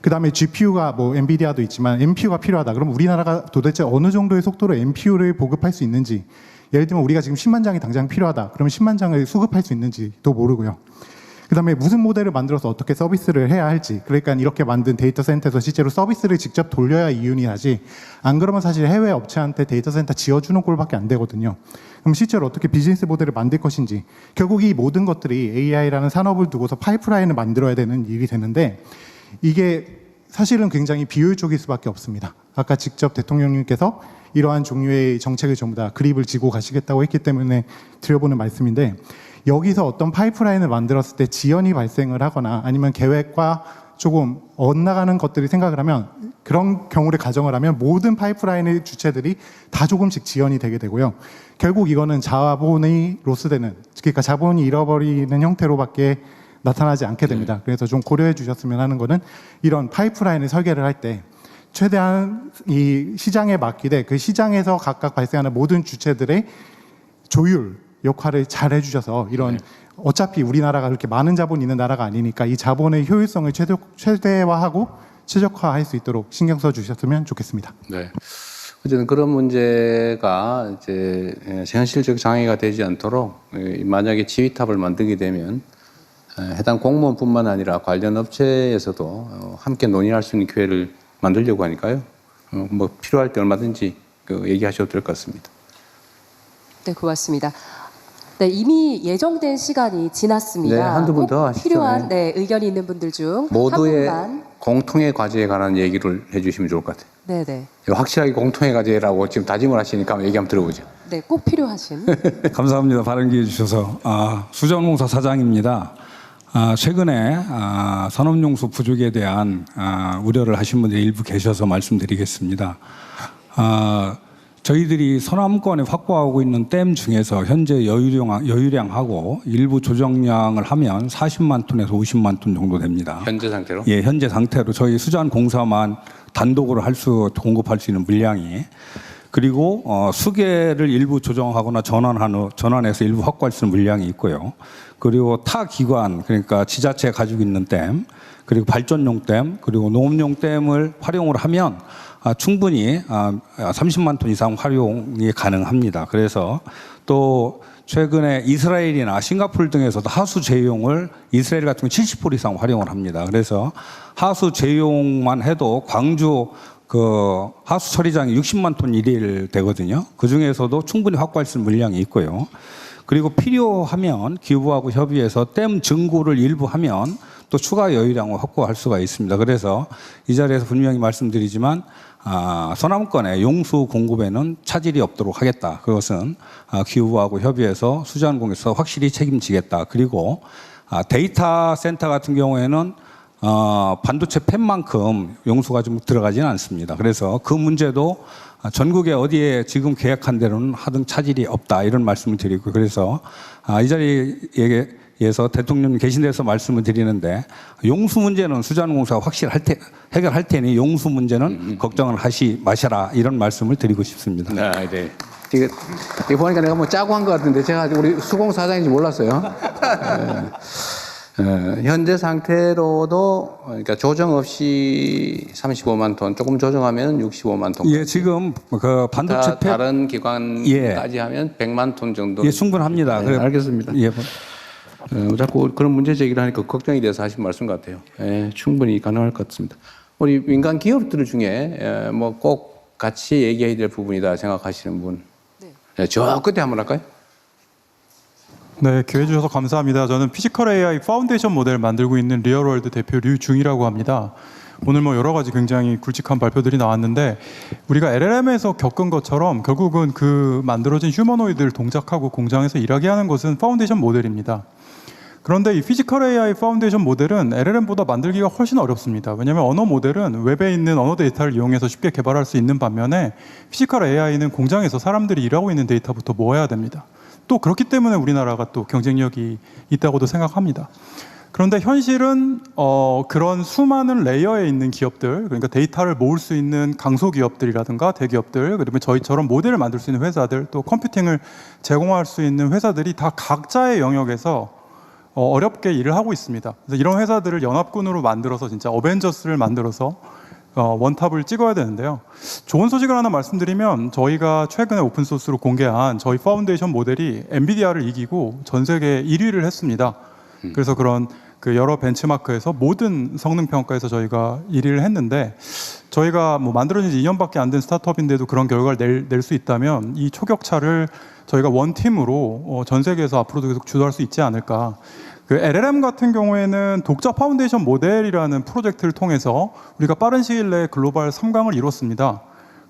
그 다음에 GPU가 뭐 엔비디아도 있지만 NPU가 필요하다. 그럼 우리나라가 도대체 어느 정도의 속도로 NPU를 보급할 수 있는지, 예를 들면 우리가 지금 10만 장이 당장 필요하다. 그러면 10만 장을 수급할 수 있는지도 모르고요. 그 다음에 무슨 모델을 만들어서 어떻게 서비스를 해야 할지, 그러니까 이렇게 만든 데이터 센터에서 실제로 서비스를 직접 돌려야 이윤이 나지, 안 그러면 사실 해외 업체한테 데이터 센터 지어주는 꼴밖에 안 되거든요. 그럼 실제로 어떻게 비즈니스 모델을 만들 것인지, 결국 이 모든 것들이 AI라는 산업을 두고서 파이프라인을 만들어야 되는 일이 되는데, 이게 사실은 굉장히 비효율적일 수밖에 없습니다. 아까 직접 대통령님께서 이러한 종류의 정책을 전부 다 그립을 지고 가시겠다고 했기 때문에 드려보는 말씀인데, 여기서 어떤 파이프라인을 만들었을 때 지연이 발생을 하거나 아니면 계획과 조금 엇나가는 것들이 생각을 하면 그런 경우를 가정을 하면 모든 파이프라인의 주체들이 다 조금씩 지연이 되게 되고요. 결국 이거는 자본이 로스되는, 그러니까 자본이 잃어버리는 형태로밖에 나타나지 않게 됩니다. 그래서 좀 고려해 주셨으면 하는 거는 이런 파이프라인을 설계를 할 때 최대한 이 시장에 맡기되 그 시장에서 각각 발생하는 모든 주체들의 조율 역할을 잘 해주셔서 이런 어차피 우리나라가 그렇게 많은 자본이 있는 나라가 아니니까 이 자본의 효율성을 최대화하고 최적화할 수 있도록 신경 써 주셨으면 좋겠습니다. 네. 어쨌든 그런 문제가 이제 현실적 장애가 되지 않도록 만약에 지휘탑을 만들게 되면 해당 공무원뿐만 아니라 관련 업체에서도 함께 논의할 수 있는 기회를 만들려고 하니까요. 뭐 필요할 때 얼마든지 얘기하셔도 될 것 같습니다. 네, 고맙습니다. 네, 이미 예정된 시간이 지났습니다. 네, 한두 분 더 하시죠. 필요한 의견이 있는 분들 중 모두의 한 분만. 공통의 과제에 관한 얘기를 해주시면 좋을 것 같아요. 네, 네. 확실하게 공통의 과제라고 지금 다짐을 하시니까 한번 얘기 한번 들어보죠. 네, 꼭 필요하신. 감사합니다. 발언 기회 주셔서. 수자원공사 사장입니다. 최근에 산업용수 부족에 대한 우려를 하신 분들이 일부 계셔서 말씀드리겠습니다. 저희들이 서남권에 확보하고 있는 댐 중에서 현재 여유량하고 일부 조정량을 하면 40만 톤에서 50만 톤 정도 됩니다. 현재 상태로? 예, 현재 상태로 저희 수자원공사만 단독으로 공급할 수 있는 물량이. 그리고 수계를 일부 조정하거나 전환해서 일부 확보할 수 있는 물량이 있고요. 그리고 타 기관, 그러니까 지자체가 가지고 있는 댐, 그리고 발전용 댐, 그리고 농업용 댐을 활용을 하면 충분히 30만 톤 이상 활용이 가능합니다. 그래서 또 최근에 이스라엘이나 싱가포르 등에서도 하수 제용을 이스라엘 같은 경우 70% 이상 활용을 합니다. 그래서 하수 제용만 해도 광주 하수 처리장이 60만 톤 일일 되거든요. 그 중에서도 충분히 확보할 수 있는 물량이 있고요. 그리고 필요하면 기부하고 협의해서 댐 증고를 일부 하면 또 추가 여유량을 확보할 수가 있습니다. 그래서 이 자리에서 분명히 말씀드리지만 서남권의 용수 공급에는 차질이 없도록 하겠다. 그것은 기부하고 협의해서 수자원공사에서 확실히 책임지겠다. 그리고 데이터 센터 같은 경우에는 반도체 팬만큼 용수가 좀 들어가지는 않습니다. 그래서 그 문제도 전국에 어디에 지금 계획한 대로는 하등 차질이 없다 이런 말씀을 드리고, 그래서 이 자리에서 대통령님 계신 데서 말씀을 드리는데 용수 문제는 수자원공사가 확실히 해결할 테니 용수 문제는 걱정을 하시 마셔라 이런 말씀을 드리고 싶습니다. 네. 이거 보니까 내가 뭐 짜고 한 것 같은데 제가 우리 수공사장인지 몰랐어요. 현재 상태로도 그러니까 조정 없이 35만 톤, 조금 조정하면 65만 톤. 예, 지금 반도체 다른 기관까지 하면 100만 톤 정도. 예, 충분합니다. 네, 알겠습니다. 예. 자꾸 그런 문제 제기를 하니까 걱정이 돼서 하신 말씀 같아요. 예, 충분히 가능할 것 같습니다. 우리 민간 기업들 중에 뭐 꼭 같이 얘기해야 될 부분이다 생각하시는 분. 네, 저 끝에 한번 할까요? 네, 기회 주셔서 감사합니다. 저는 피지컬 AI 파운데이션 모델 만들고 있는 리얼월드 대표 류중이라고 합니다. 오늘 뭐 여러 가지 굉장히 굵직한 발표들이 나왔는데 우리가 LLM에서 겪은 것처럼 결국은 그 만들어진 휴머노이드를 동작하고 공장에서 일하게 하는 것은 파운데이션 모델입니다. 그런데 이 피지컬 AI 파운데이션 모델은 LLM보다 만들기가 훨씬 어렵습니다. 왜냐하면 언어 모델은 웹에 있는 언어 데이터를 이용해서 쉽게 개발할 수 있는 반면에 피지컬 AI는 공장에서 사람들이 일하고 있는 데이터부터 모아야 됩니다. 또 그렇기 때문에 우리나라가 또 경쟁력이 있다고도 생각합니다. 그런데 현실은 그런 수많은 레이어에 있는 기업들, 그러니까 데이터를 모을 수 있는 강소기업들이라든가 대기업들, 그리고 저희처럼 모델을 만들 수 있는 회사들, 또 컴퓨팅을 제공할 수 있는 회사들이 다 각자의 영역에서 어렵게 일을 하고 있습니다. 그래서 이런 회사들을 연합군으로 만들어서 진짜 어벤져스를 만들어서 원탑을 찍어야 되는데요. 좋은 소식을 하나 말씀드리면 저희가 최근에 오픈소스로 공개한 저희 파운데이션 모델이 엔비디아를 이기고 전 세계 1위를 했습니다. 그래서 그런 여러 벤치마크에서 모든 성능 평가에서 저희가 1위를 했는데 저희가 뭐 만들어진 지 2년밖에 안 된 스타트업인데도 그런 결과를 낼 수 있다면 이 초격차를 저희가 원팀으로 전 세계에서 앞으로도 계속 주도할 수 있지 않을까. 그 LLM 같은 경우에는 독자 파운데이션 모델이라는 프로젝트를 통해서 우리가 빠른 시일 내에 글로벌 3강을 이뤘습니다.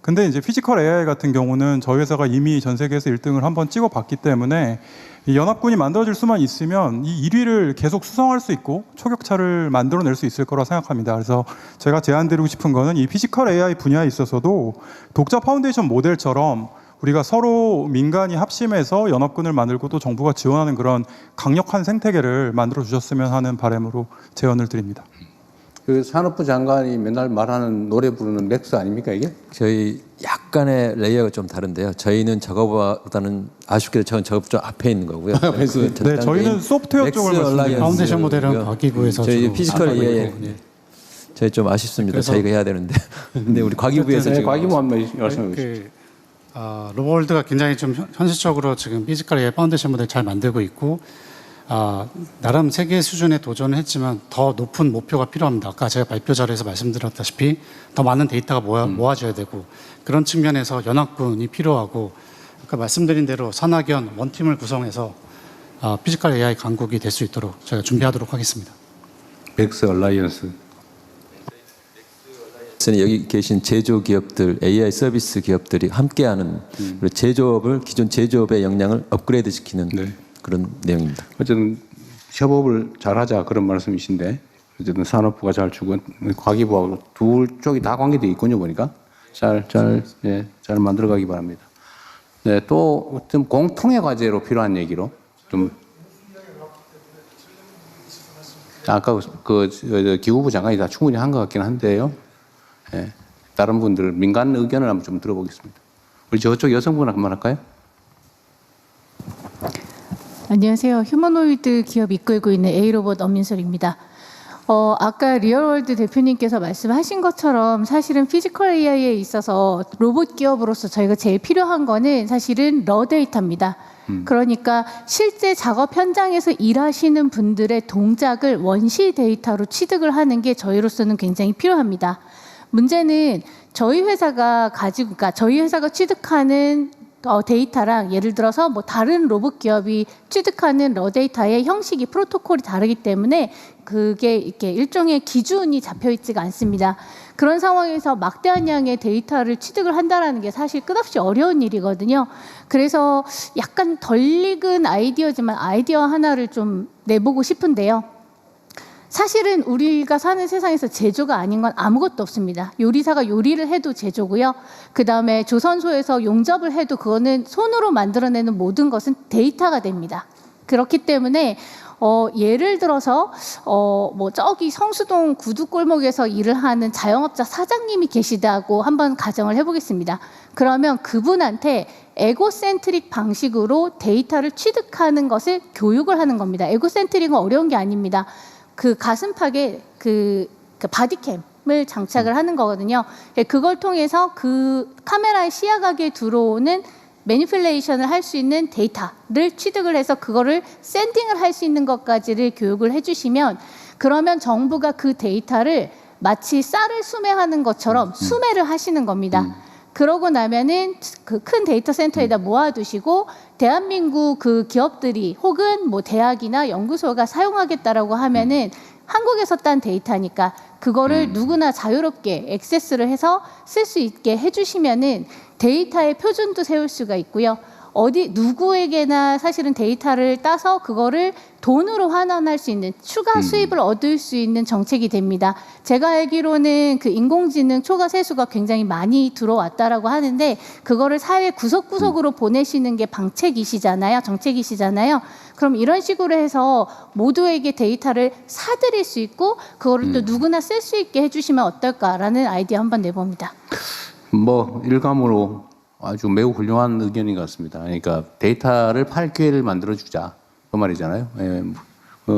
근데 이제 피지컬 AI 같은 경우는 저희 회사가 이미 전 세계에서 1등을 한번 찍어봤기 때문에 이 연합군이 만들어질 수만 있으면 이 1위를 계속 수성할 수 있고 초격차를 만들어낼 수 있을 거라 생각합니다. 그래서 제가 제안드리고 싶은 거는 이 피지컬 AI 분야에 있어서도 독자 파운데이션 모델처럼 우리가 서로 민간이 합심해서 연합군을 만들고 또 정부가 지원하는 그런 강력한 생태계를 만들어 주셨으면 하는 바람으로 제언을 드립니다. 그 산업부 장관이 맨날 말하는 노래 부르는 맥스 아닙니까 이게? 저희 약간의 레이어가 좀 다른데요. 저희는 저거보다는 아쉽게도 저는 저거 좀 앞에 있는 거고요. 네, 저희는 소프트웨어 쪽을 말씀드립니다. 파운데이션 모델은 과기부에서 저희 주로 피지컬 하고 AI 있고, 네. 저희 좀 아쉽습니다. 그래서- 저희가 해야 되는데. 근데 우리 과기부에서 지금 과기부 한번 말씀해 주시죠. 로보월드가 굉장히 좀 현실적으로 지금 피지컬 AI 파운데이션 모델 잘 만들고 있고 나름 세계 수준에 도전을 했지만 더 높은 목표가 필요합니다. 아까 제가 발표 자료에서 말씀드렸다시피 더 많은 데이터가 모아져야 되고 그런 측면에서 연합군이 필요하고 아까 말씀드린 대로 산학연 원팀을 구성해서 피지컬 AI 강국이 될 수 있도록 저희가 준비하도록 하겠습니다. 맥스 얼라이언스. 여기 계신 제조 기업들, AI 서비스 기업들이 함께하는 그리고 제조업을 기존 제조업의 역량을 업그레이드 시키는 그런 내용입니다. 어쨌든 협업을 잘하자 그런 말씀이신데 어쨌든 산업부가 잘 주고 과기부하고 둘 쪽이 다 관계돼 있군요 보니까 잘 만들어가기 바랍니다. 네, 또 좀 공통의 과제로 필요한 얘기로 좀 아까 기후부 장관이 다 충분히 한 것 같긴 한데요. 네, 다른 분들 민간 의견을 한번 좀 들어보겠습니다. 우리 저쪽 여성분 한번 할까요? 안녕하세요. 휴머노이드 기업 이끌고 있는 A로봇 엄민솔입니다. 아까 리얼월드 대표님께서 말씀하신 것처럼 사실은 피지컬 AI에 있어서 로봇 기업으로서 저희가 제일 필요한 거는 사실은 러 데이터입니다. 그러니까 실제 작업 현장에서 일하시는 분들의 동작을 원시 데이터로 취득을 하는 게 저희로서는 굉장히 필요합니다. 문제는 저희 회사가 그러니까 저희 회사가 취득하는 데이터랑 예를 들어서 뭐 다른 로봇 기업이 취득하는 러 데이터의 형식이 프로토콜이 다르기 때문에 그게 이렇게 일종의 기준이 잡혀 있지가 않습니다. 그런 상황에서 막대한 양의 데이터를 취득을 한다라는 게 사실 끝없이 어려운 일이거든요. 그래서 약간 덜 익은 아이디어지만 아이디어 하나를 좀 내보고 싶은데요. 사실은 우리가 사는 세상에서 제조가 아닌 건 아무것도 없습니다. 요리사가 요리를 해도 제조고요. 그다음에 조선소에서 용접을 해도 그거는 손으로 만들어내는 모든 것은 데이터가 됩니다. 그렇기 때문에 예를 들어서 뭐 저기 성수동 구두골목에서 일을 하는 자영업자 사장님이 계시다고 한번 가정을 해보겠습니다. 그러면 그분한테 에고센트릭 방식으로 데이터를 취득하는 것을 교육을 하는 겁니다. 에고센트릭은 어려운 게 아닙니다. 그 가슴팍에 그 바디캠을 장착을 하는 거거든요. 그걸 통해서 그 카메라의 시야각에 들어오는 매니플레이션을 할 수 있는 데이터를 취득을 해서 그거를 샌딩을 할 수 있는 것까지를 교육을 해주시면 그러면 정부가 그 데이터를 마치 쌀을 수매하는 것처럼 수매를 하시는 겁니다. 그러고 나면은 그 큰 데이터 센터에다 모아두시고 대한민국 그 기업들이 혹은 뭐 대학이나 연구소가 사용하겠다라고 하면은 한국에서 딴 데이터니까 그거를 누구나 자유롭게 액세스를 해서 쓸 수 있게 해주시면은 데이터의 표준도 세울 수가 있고요. 누구에게나 사실은 데이터를 따서 그거를 돈으로 환원할 수 있는 추가 수입을 얻을 수 있는 정책이 됩니다. 제가 알기로는 그 인공지능 초과 세수가 굉장히 많이 들어왔다라고 하는데 그거를 사회 구석구석으로 보내시는 게 정책이시잖아요. 그럼 이런 식으로 해서 모두에게 데이터를 사드릴 수 있고 그거를 또 누구나 쓸 수 있게 해주시면 어떨까라는 아이디어 한번 내봅니다. 뭐 일감으로 아주 매우 훌륭한 의견인 것 같습니다. 그러니까 데이터를 팔 기회를 만들어주자 그 말이잖아요. 예,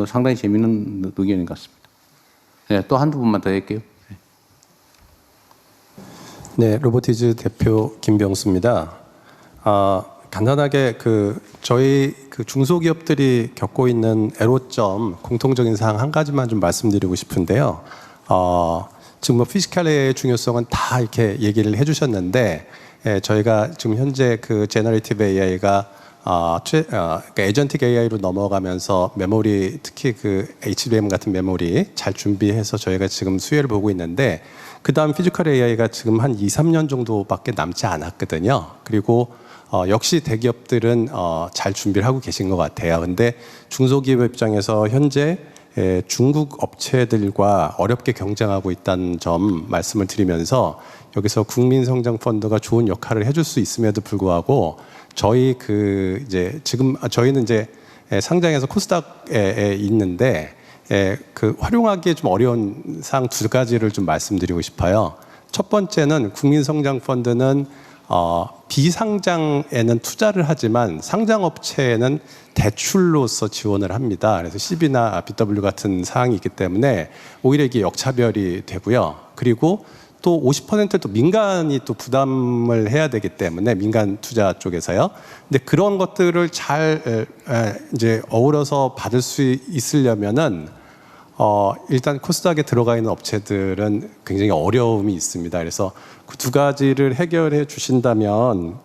상당히 재미있는 의견인 것 같습니다. 네, 또 한두 분만 더 할게요. 네, 로보티즈 대표 김병수입니다. 간단하게 저희 중소기업들이 겪고 있는 애로점 공통적인 사항 한 가지만 좀 말씀드리고 싶은데요. 지금 뭐 피지컬 AI의 중요성은 다 이렇게 얘기를 해주셨는데. 저희가 지금 현재 그 제너레이티브 AI가 에이전틱 AI로 넘어가면서 메모리 특히 그 HBM 같은 메모리 잘 준비해서 저희가 지금 수혜를 보고 있는데 그다음 피지컬 AI가 지금 한 2, 3년 정도밖에 남지 않았거든요. 그리고 역시 대기업들은 잘 준비를 하고 계신 것 같아요. 근데 중소기업 입장에서 현재 중국 업체들과 어렵게 경쟁하고 있다는 점 말씀을 드리면서 여기서 국민성장펀드가 좋은 역할을 해줄 수 있음에도 불구하고 저희 저희는 이제 상장해서 코스닥에 있는데 그 활용하기에 좀 어려운 사항 두 가지를 좀 말씀드리고 싶어요. 첫 번째는 국민성장펀드는 비상장에는 투자를 하지만 상장업체에는 대출로서 지원을 합니다. 그래서 CB나 BW 같은 사항이 있기 때문에 오히려 이게 역차별이 되고요. 그리고 또 50%도 민간이 또 부담을 해야 되기 때문에 민간 투자 쪽에서요. 근데 그런 것들을 잘 이제 어우러서 받을 수 있으려면은 일단 코스닥에 들어가 있는 업체들은 굉장히 어려움이 있습니다. 그래서 그 두 가지를 해결해 주신다면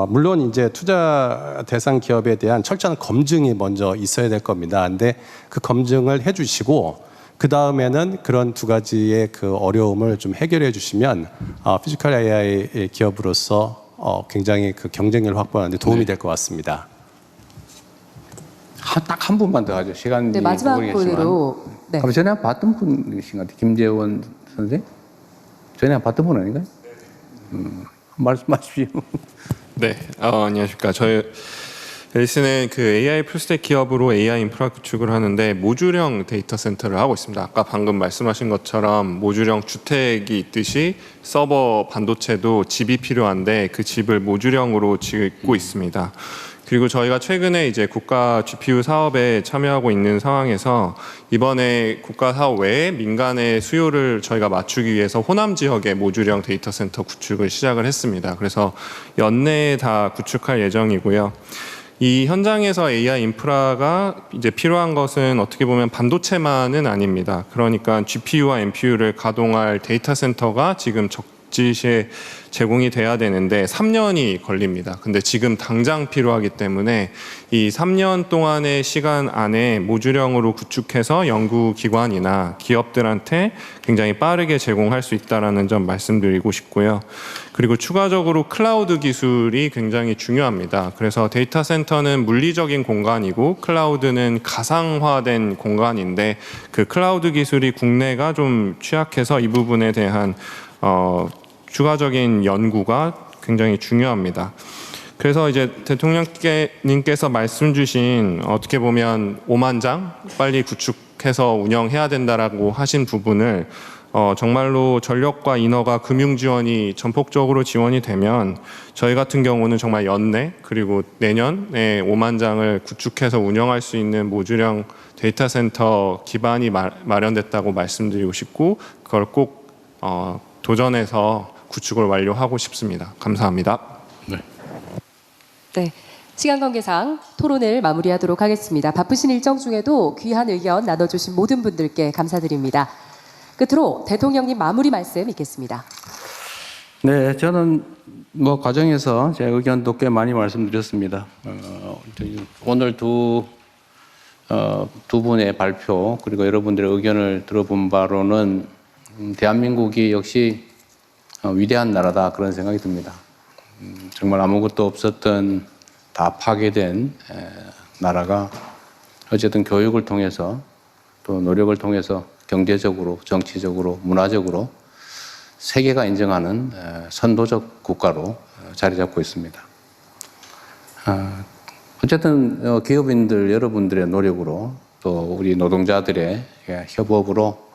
물론 이제 투자 대상 기업에 대한 철저한 검증이 먼저 있어야 될 겁니다. 근데 그 검증을 해 주시고 그 다음에는 그런 두 가지의 그 어려움을 좀 해결해 주시면 피지컬 AI 기업으로서 굉장히 그 경쟁력을 확보하는 데 도움이 될 것 같습니다. 딱 한 분만 더 하죠. 시간이 네, 마지막 모르겠지만. 분으로. 네. 아마 전에 봤던 분이신 것 같아요. 김재원 선생? 전에 봤던 분 아닌가요? 말씀하십시오. 네, 안녕하십니까. 저희 앨리스는 그 AI 풀스택 기업으로 AI 인프라 구축을 하는데 모듈형 데이터 센터를 하고 있습니다. 아까 방금 말씀하신 것처럼 모듈형 주택이 있듯이 서버 반도체도 집이 필요한데 그 집을 모듈형으로 짓고 있습니다. 그리고 저희가 최근에 이제 국가 GPU 사업에 참여하고 있는 상황에서 이번에 국가 사업 외에 민간의 수요를 저희가 맞추기 위해서 호남 지역의 모듈형 데이터 센터 구축을 시작을 했습니다. 그래서 연내에 다 구축할 예정이고요. 이 현장에서 AI 인프라가 이제 필요한 것은 어떻게 보면 반도체만은 아닙니다. 그러니까 GPU와 NPU를 가동할 데이터 센터가 지금 적지시에 제공이 돼야 되는데 3년이 걸립니다. 근데 지금 당장 필요하기 때문에 이 3년 동안의 시간 안에 모듈형으로 구축해서 연구기관이나 기업들한테 굉장히 빠르게 제공할 수 있다는 점 말씀드리고 싶고요. 그리고 추가적으로 클라우드 기술이 굉장히 중요합니다. 그래서 데이터 센터는 물리적인 공간이고 클라우드는 가상화된 공간인데 그 클라우드 기술이 국내가 좀 취약해서 이 부분에 대한 추가적인 연구가 굉장히 중요합니다. 그래서 이제 대통령님께서 말씀 주신 어떻게 보면 5만 장 빨리 구축해서 운영해야 된다라고 하신 부분을 정말로 전력과 인허가 금융 지원이 전폭적으로 지원이 되면 저희 같은 경우는 정말 연내 그리고 내년에 5만 장을 구축해서 운영할 수 있는 모듈형 데이터 센터 기반이 마련됐다고 말씀드리고 싶고 그걸 꼭 도전해서 구축을 완료하고 싶습니다. 감사합니다. 네. 시간 관계상 토론을 마무리하도록 하겠습니다. 바쁘신 일정 중에도 귀한 의견 나눠주신 모든 분들께 감사드립니다. 끝으로 대통령님 마무리 말씀 있겠습니다. 네, 저는 뭐 과정에서 제 의견도 꽤 많이 말씀드렸습니다. 오늘 두 분의 발표 그리고 여러분들의 의견을 들어본 바로는 대한민국이 역시 위대한 나라다 그런 생각이 듭니다. 정말 아무것도 없었던 다 파괴된 나라가 어쨌든 교육을 통해서 또 노력을 통해서 경제적으로 정치적으로 문화적으로 세계가 인정하는 선도적 국가로 자리 잡고 있습니다. 어쨌든 기업인들 여러분들의 노력으로 또 우리 노동자들의 협업으로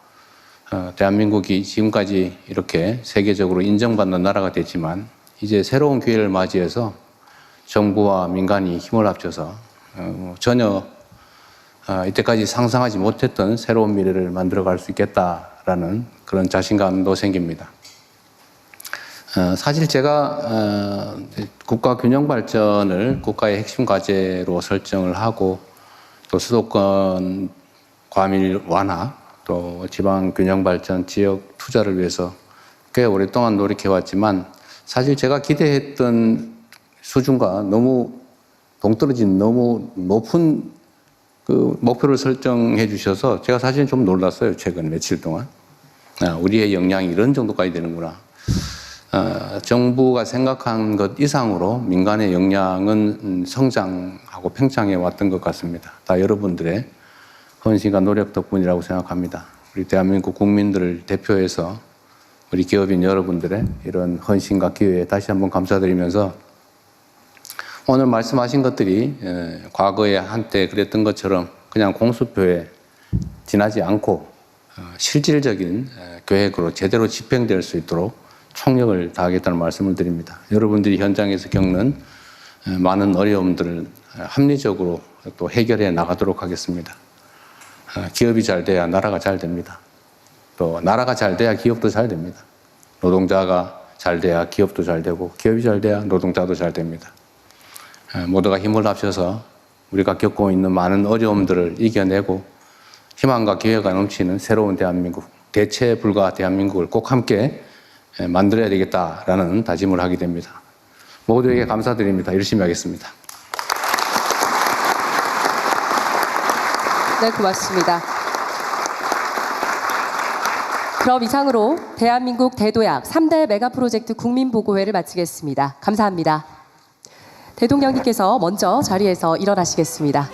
대한민국이 지금까지 이렇게 세계적으로 인정받는 나라가 됐지만 이제 새로운 기회를 맞이해서 정부와 민간이 힘을 합쳐서 전혀 이때까지 상상하지 못했던 새로운 미래를 만들어갈 수 있겠다라는 그런 자신감도 생깁니다. 사실 제가 국가 균형 발전을 국가의 핵심 과제로 설정을 하고 또 수도권 과밀 완화 또 지방 균형 발전 지역 투자를 위해서 꽤 오랫동안 노력해왔지만 사실 제가 기대했던 수준과 너무 동떨어진 너무 높은 그 목표를 설정해 주셔서 제가 사실 좀 놀랐어요. 최근 며칠 동안. 우리의 역량이 이런 정도까지 되는구나. 정부가 생각한 것 이상으로 민간의 역량은 성장하고 팽창해 왔던 것 같습니다. 다 여러분들의 헌신과 노력 덕분이라고 생각합니다. 우리 대한민국 국민들을 대표해서 우리 기업인 여러분들의 이런 헌신과 기여에 다시 한번 감사드리면서 오늘 말씀하신 것들이 과거에 한때 그랬던 것처럼 그냥 공수표에 지나지 않고 실질적인 계획으로 제대로 집행될 수 있도록 총력을 다하겠다는 말씀을 드립니다. 여러분들이 현장에서 겪는 많은 어려움들을 합리적으로 또 해결해 나가도록 하겠습니다. 기업이 잘 돼야 나라가 잘 됩니다. 또 나라가 잘 돼야 기업도 잘 됩니다. 노동자가 잘 돼야 기업도 잘 되고 기업이 잘 돼야 노동자도 잘 됩니다. 모두가 힘을 합쳐서 우리가 겪고 있는 많은 어려움들을 이겨내고 희망과 기회가 넘치는 새로운 대한민국, 대체 불가 대한민국을 꼭 함께 만들어야 되겠다라는 다짐을 하게 됩니다. 모두에게 감사드립니다. 열심히 하겠습니다. 네, 고맙습니다. 그럼 이상으로 대한민국 대도약 3대 메가 프로젝트 국민보고회를 마치겠습니다. 감사합니다. 대통령님께서 먼저 자리에서 일어나시겠습니다.